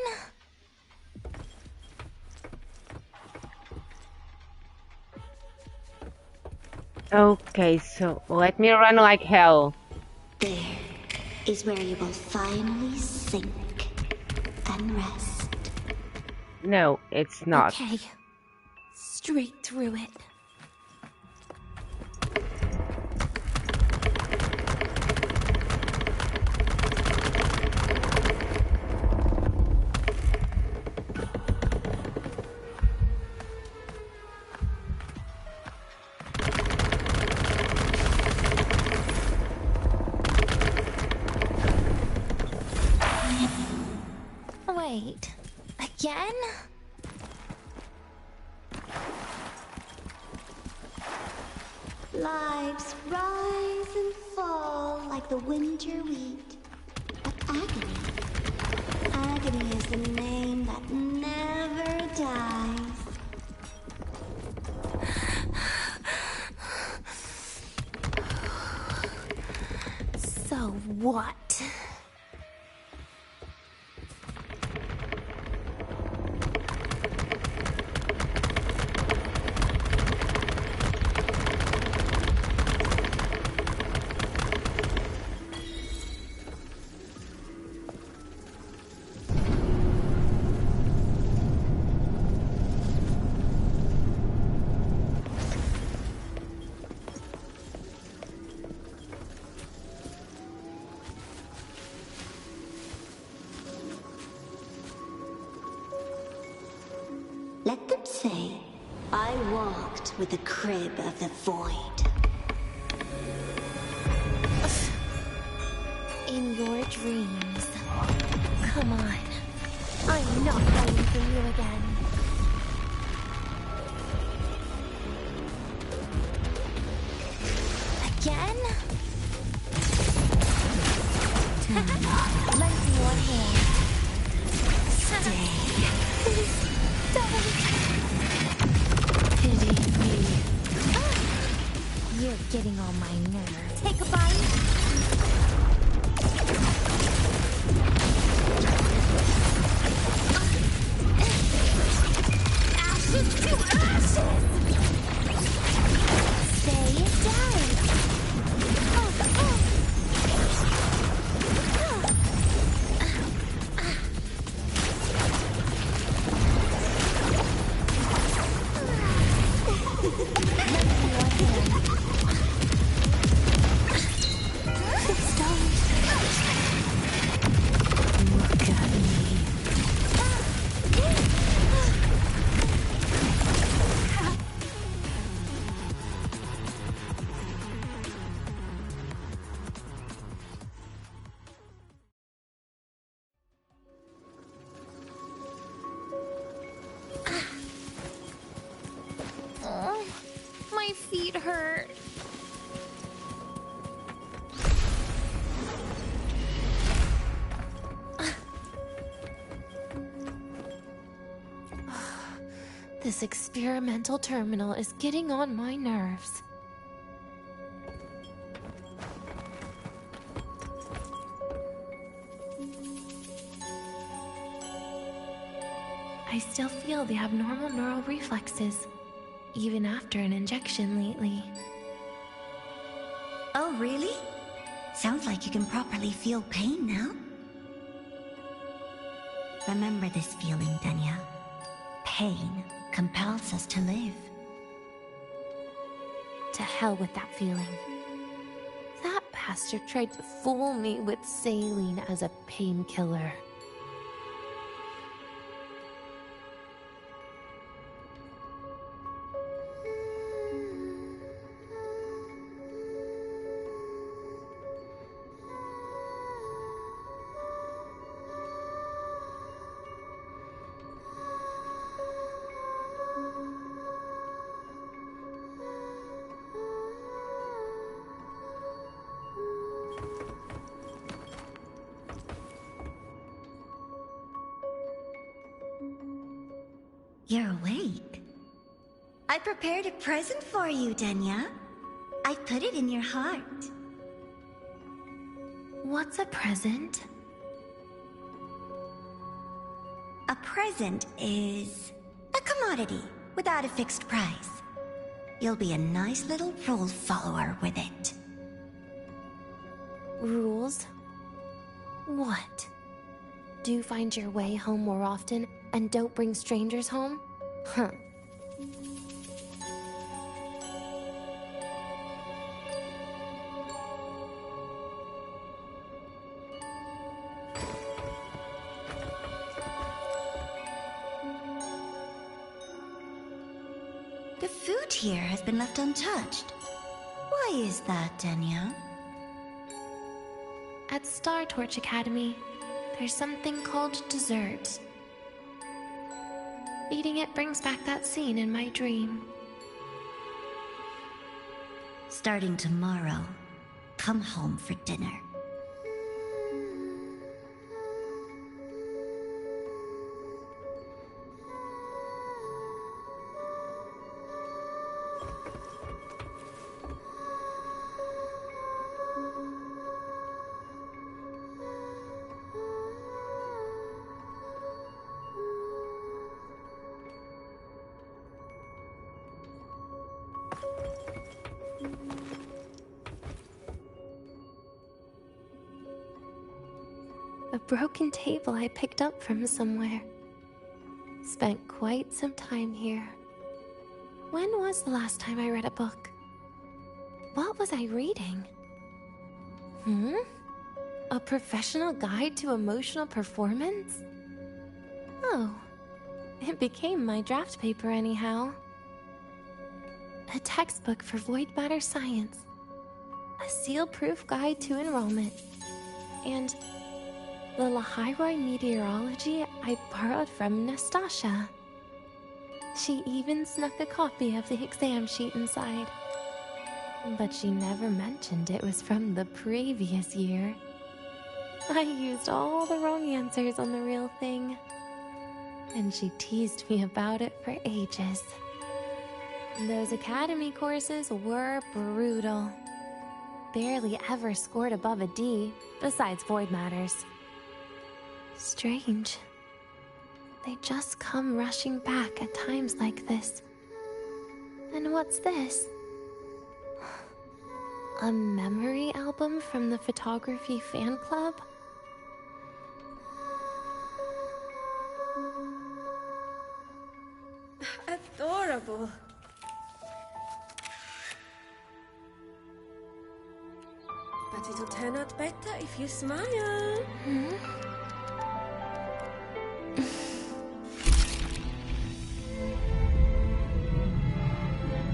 Okay, so let me run like hell. There is where you will finally sink and rest. No, it's not. Okay. Straight through it. Wait. Again? Lives rise and fall like the winter wheat. But agony is the name that never dies. So what? Let them say, I walked with the crib of the void. In your dreams. Come on. I'm not falling for you again. Again? Lend me your hand. Stay. Please, don't. Pity me. You're getting on my nerves. Take a bite. Ashes to ashes! Stay down. This experimental terminal is getting on my nerves. I still feel the abnormal neural reflexes, even after an injection lately. Oh, really? Sounds like you can properly feel pain now. Remember this feeling, Danya. Pain compels us to live. To hell with that feeling. That bastard tried to fool me with saline as a painkiller. You're awake. I prepared a present for you, Danya. I put it in your heart. What's a present? A present is a commodity without a fixed price. You'll be a nice little rule follower with it. Rules? What? Do find your way home more often and don't bring strangers home? Huh. The food here has been left untouched. Why is that, Danya? At Star Torch Academy, there's something called dessert. Eating it brings back that scene in my dream. Starting tomorrow, come home for dinner. A broken table I picked up from somewhere. Spent quite some time here. When was the last time I read a book? What was I reading? A professional guide to emotional performance? Oh, it became my draft paper anyhow. A textbook for void matter science. A seal-proof guide to enrollment. And the Lahairoi meteorology I borrowed from Nastasha. She even snuck a copy of the exam sheet inside. But she never mentioned it was from the previous year. I used all the wrong answers on the real thing. And she teased me about it for ages. Those academy courses were brutal. Barely ever scored above a D, besides void matters. Strange. They just come rushing back at times like this. And what's this? A memory album from the photography fan club? Adorable. But it'll turn out better if you smile.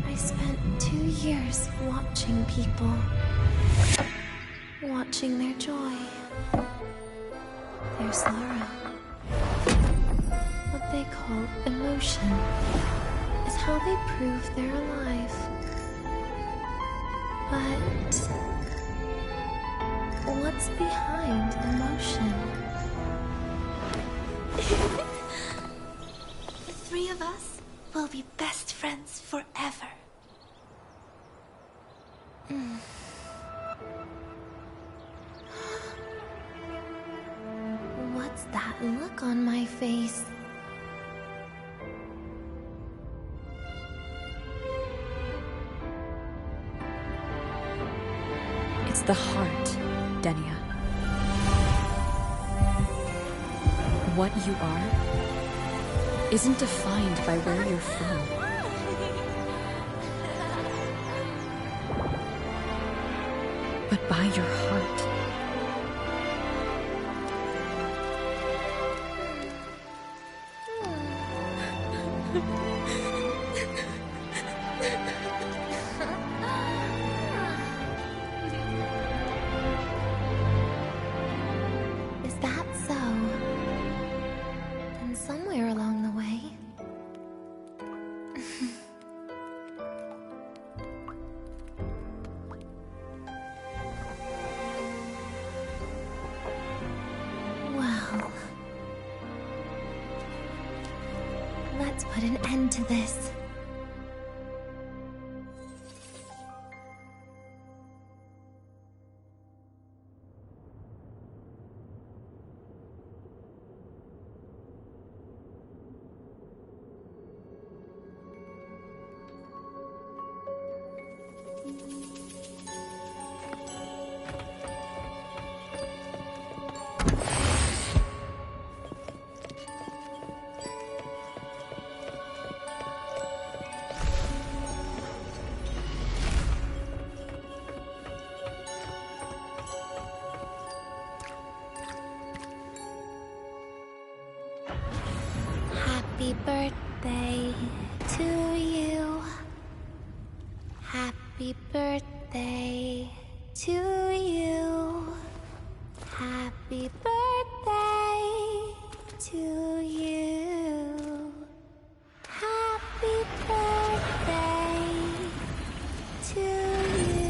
I spent 2 years watching people. Watching their joy. Their sorrow. What they call emotion is how they prove they're alive. But what's behind emotion? The three of us will be best friends forever. What's that look on my face? It's the heart, Denia. What you are isn't defined by where you're from. But by your heart. Is that so? Then somewhere along the way... Well... Let's put an end to this. Happy birthday to you. Happy birthday to you. Happy birthday to you. Happy birthday to you.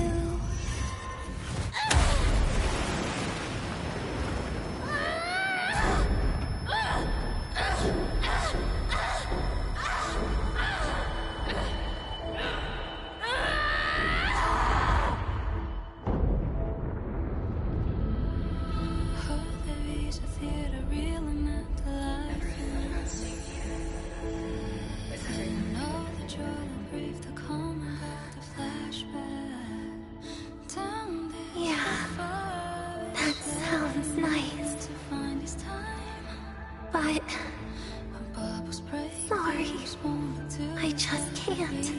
Yeah, that sounds nice. But... sorry, I just can't.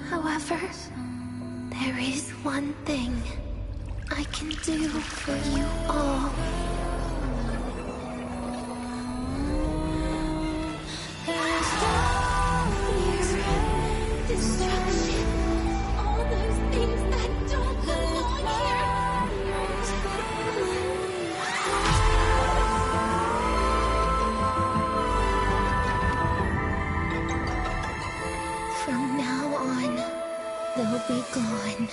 However, there is one thing I can do for you all. Destruction, all those things that don't belong here. From now on, they'll be gone.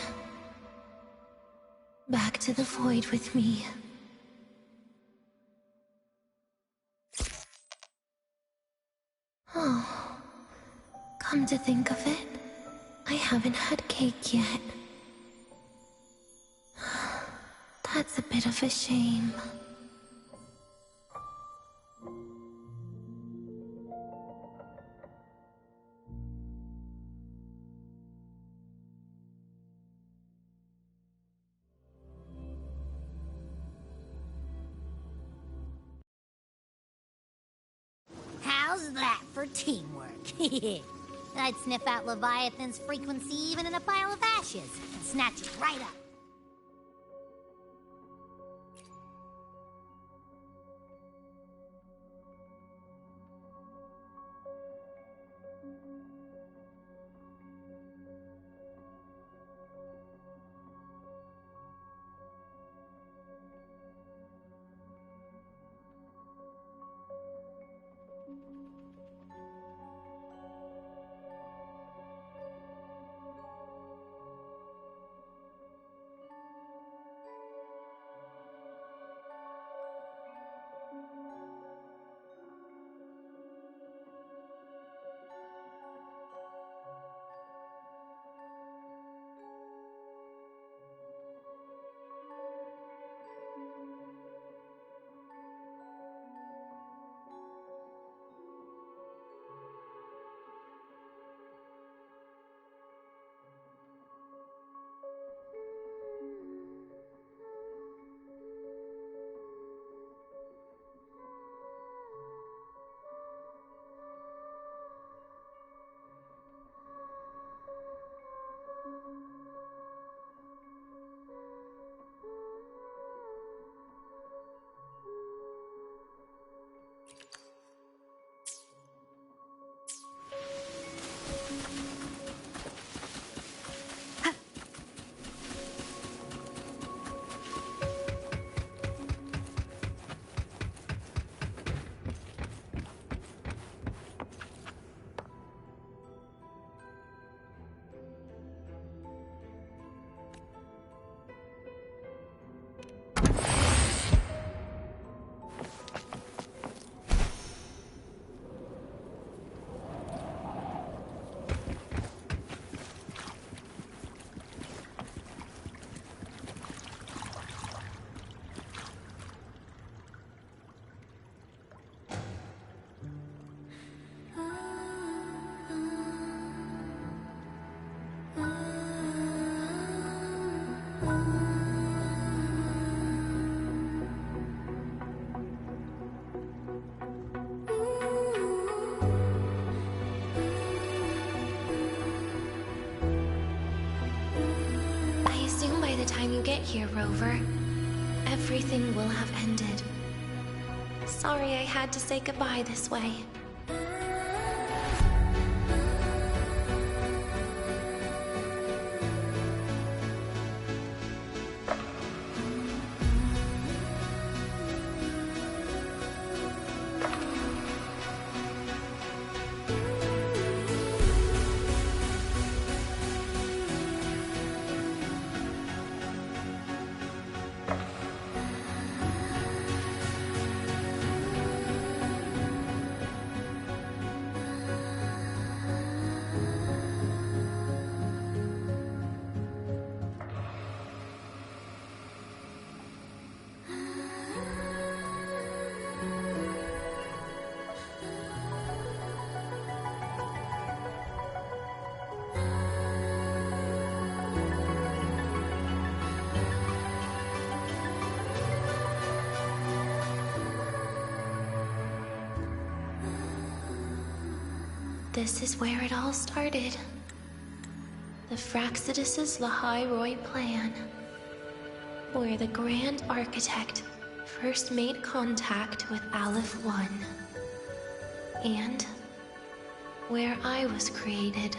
Back to the void with me. Oh, come to think of it, I haven't had cake yet. That's a bit of a shame. How's that for teamwork? I'd sniff out Leviathan's frequency even in a pile of ashes and snatch it right up. get here, Rover, everything will have ended. Sorry I had to say goodbye this way. This is where it all started. The Fraxidus' Lahai plan, where the Grand Architect first made contact with Aleph 1, and where I was created.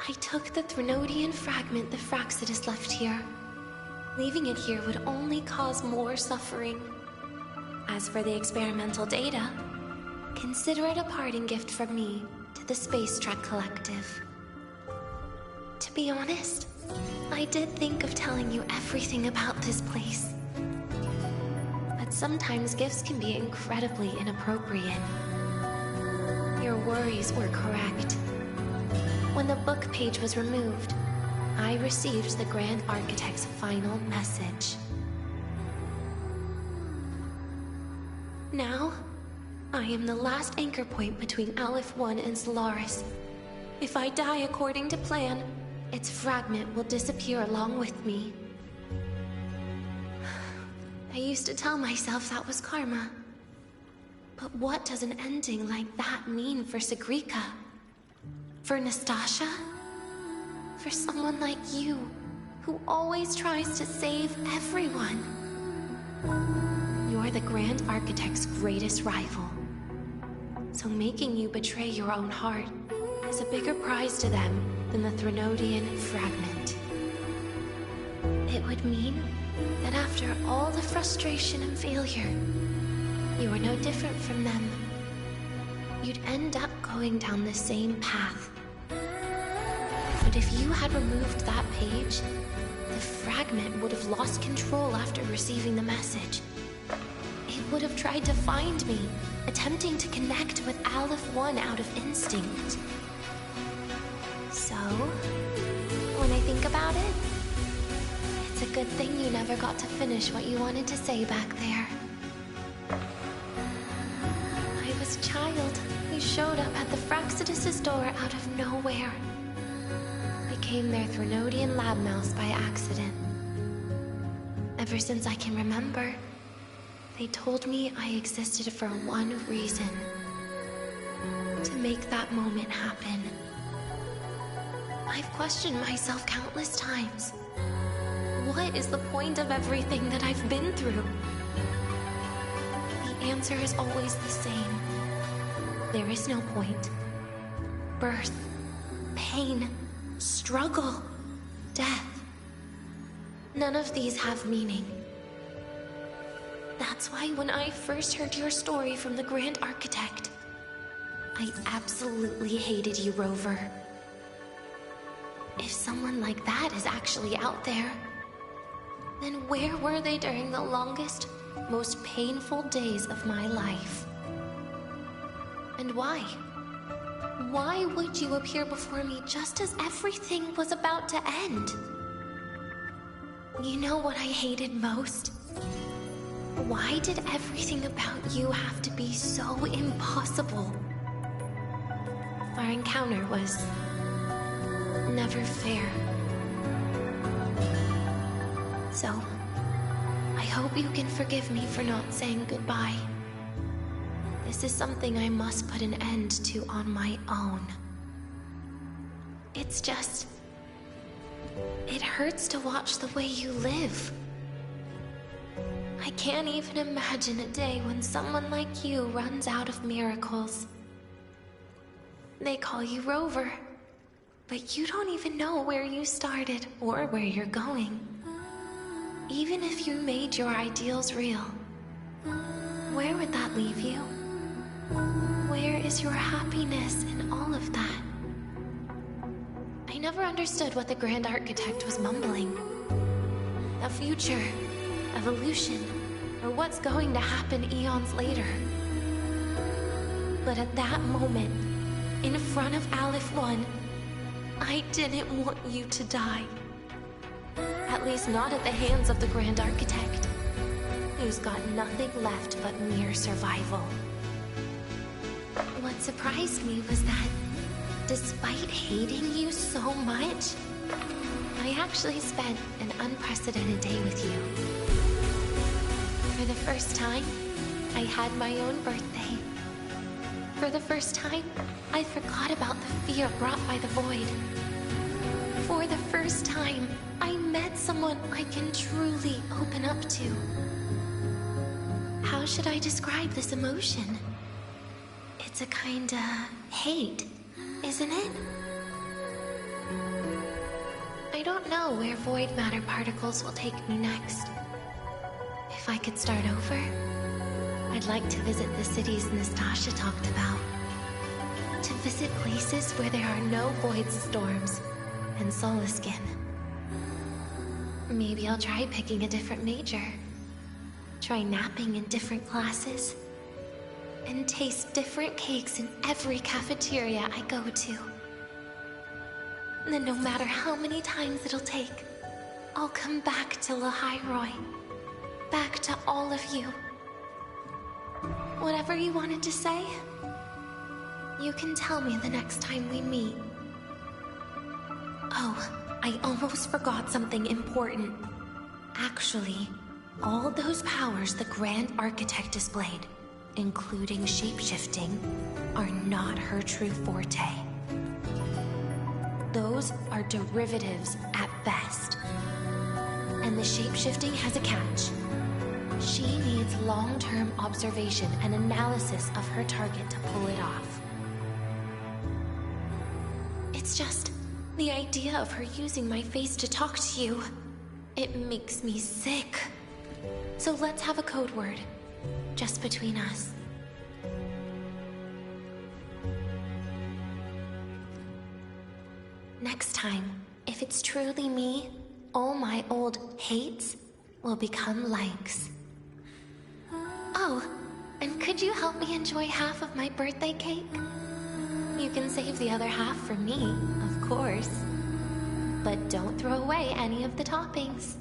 I took the Threnodian fragment the Fraxidus left here. Leaving it here would only cause more suffering. As for the experimental data, consider it a parting gift from me to the Space Trek Collective. To be honest, I did think of telling you everything about this place. But sometimes gifts can be incredibly inappropriate. Your worries were correct. When the book page was removed, I received the Grand Architect's final message. Now, I am the last anchor point between Aleph 1 and Solaris. If I die according to plan, its fragment will disappear along with me. I used to tell myself that was karma. But what does an ending like that mean for Sigrika? For Nastasha? For someone like you, who always tries to save everyone? You're the Grand Architect's greatest rival. So making you betray your own heart is a bigger prize to them than the Threnodian fragment. It would mean that after all the frustration and failure, you are no different from them. You'd end up going down the same path. But if you had removed that page, the fragment would have lost control after receiving the message. It would have tried to find me, attempting to connect with Aleph 1 out of instinct. So, when I think about it, it's a good thing you never got to finish what you wanted to say back there. I was a child who showed up at the Fraxidus' door out of nowhere. Became their Threnodian lab mouse by accident. Ever since I can remember, they told me I existed for one reason. To make that moment happen. I've questioned myself countless times. What is the point of everything that I've been through? The answer is always the same. There is no point. Birth, pain, struggle, death. None of these have meaning. That's why when I first heard your story from the Grand Architect, I absolutely hated you, Rover. If someone like that is actually out there, then where were they during the longest, most painful days of my life? And why? Why would you appear before me just as everything was about to end? You know what I hated most? Why did everything about you have to be so impossible? Our encounter was never fair. So, I hope you can forgive me for not saying goodbye. This is something I must put an end to on my own. It's just... It hurts to watch the way you live. I can't even imagine a day when someone like you runs out of miracles. They call you Rover, but you don't even know where you started or where you're going. Even if you made your ideals real, where would that leave you? Where is your happiness in all of that? I never understood what the Grand Architect was mumbling. The future, evolution, or what's going to happen eons later. But at that moment, in front of Aleph 1, I didn't want you to die. At least not at the hands of the Grand Architect, who's got nothing left but mere survival. What surprised me was that, despite hating you so much, I actually spent an unprecedented day with you. For the first time, I had my own birthday. For the first time, I forgot about the fear brought by the void. For the first time, I met someone I can truly open up to. How should I describe this emotion? It's a kinda hate, isn't it? I don't know where void matter particles will take me next. If I could start over, I'd like to visit the cities Nastasha talked about. To visit places where there are no void storms and Solaskin. Maybe I'll try picking a different major. Try napping in different classes. And taste different cakes in every cafeteria I go to. Then no matter how many times it'll take, I'll come back to Lahairoi. Back to all of you. Whatever you wanted to say, you can tell me the next time we meet. Oh, I almost forgot something important. Actually, all those powers the Grand Architect displayed, including shapeshifting, are not her true forte. Those are derivatives at best. And the shapeshifting has a catch. She needs long-term observation and analysis of her target to pull it off. It's just the idea of her using my face to talk to you. It makes me sick. So let's have a code word, just between us. Next time, if it's truly me, all my old hates will become likes. Oh, and could you help me enjoy half of my birthday cake? You can save the other half for me, of course. But don't throw away any of the toppings.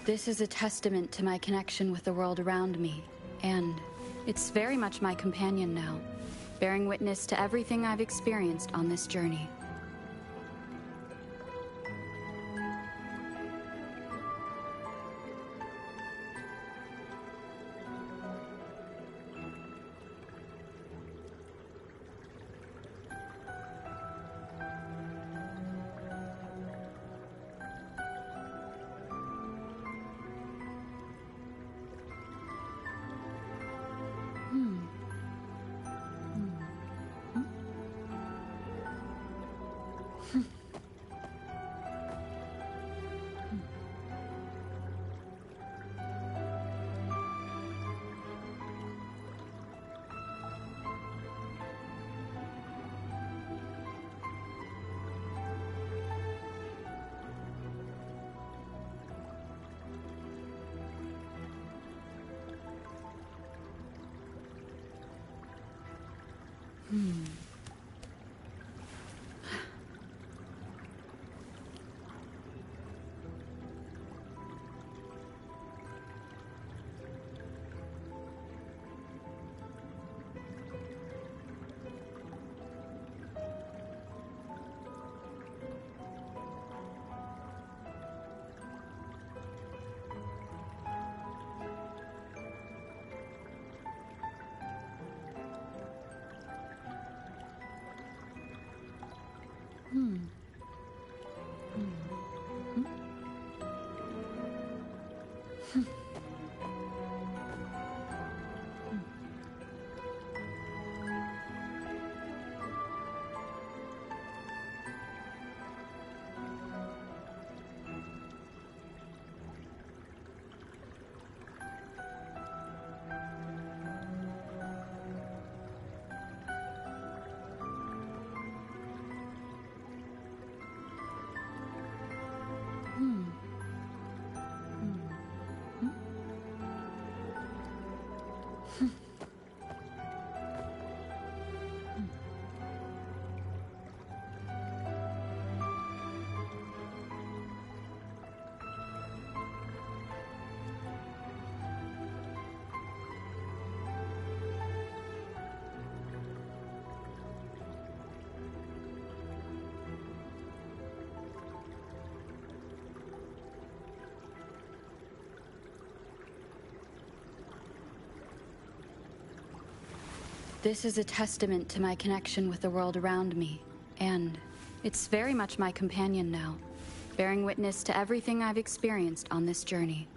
This is a testament to my connection with the world around me, and it's very much my companion now, bearing witness to everything I've experienced on this journey. This is a testament to my connection with the world around me, and it's very much my companion now, bearing witness to everything I've experienced on this journey.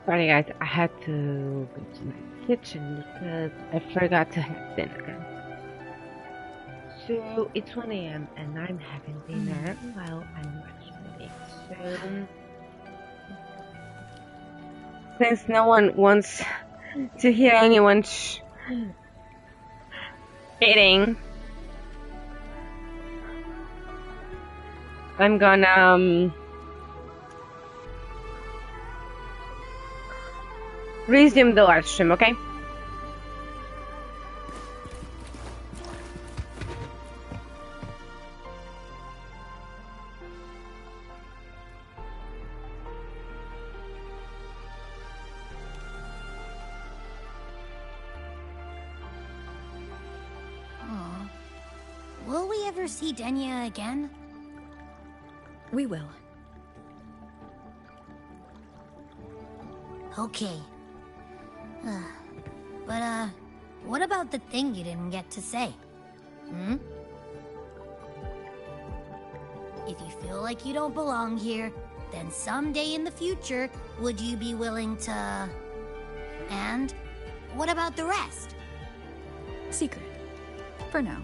Sorry guys, I had to go to my kitchen because I forgot to have dinner. So it's 1 a.m. and I'm having dinner while I'm watching it. So since no one wants to hear anyone eating, I'm gonna resume the live stream, okay? Aw. Will we ever see Denya again? We will. Okay. But, what about the thing you didn't get to say? Hmm? If you feel like you don't belong here, then someday in the future, would you be willing to... And what about the rest? Secret. For now.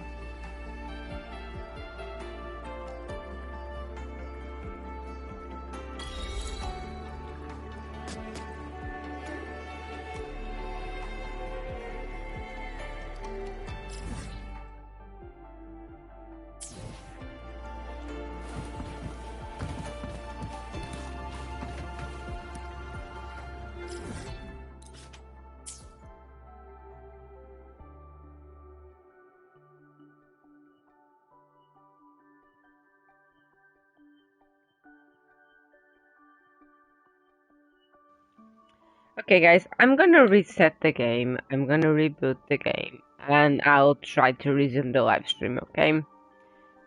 Okay guys, I'm gonna reset the game, I'm gonna reboot the game, and I'll try to resume the live stream, okay?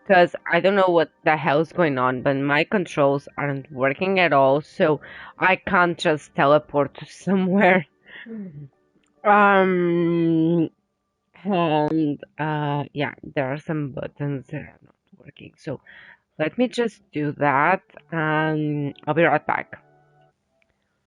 Because I don't know what the hell's going on, but my controls aren't working at all, so I can't just teleport to somewhere. Yeah, there are some buttons that are not working, so let me just do that, and I'll be right back.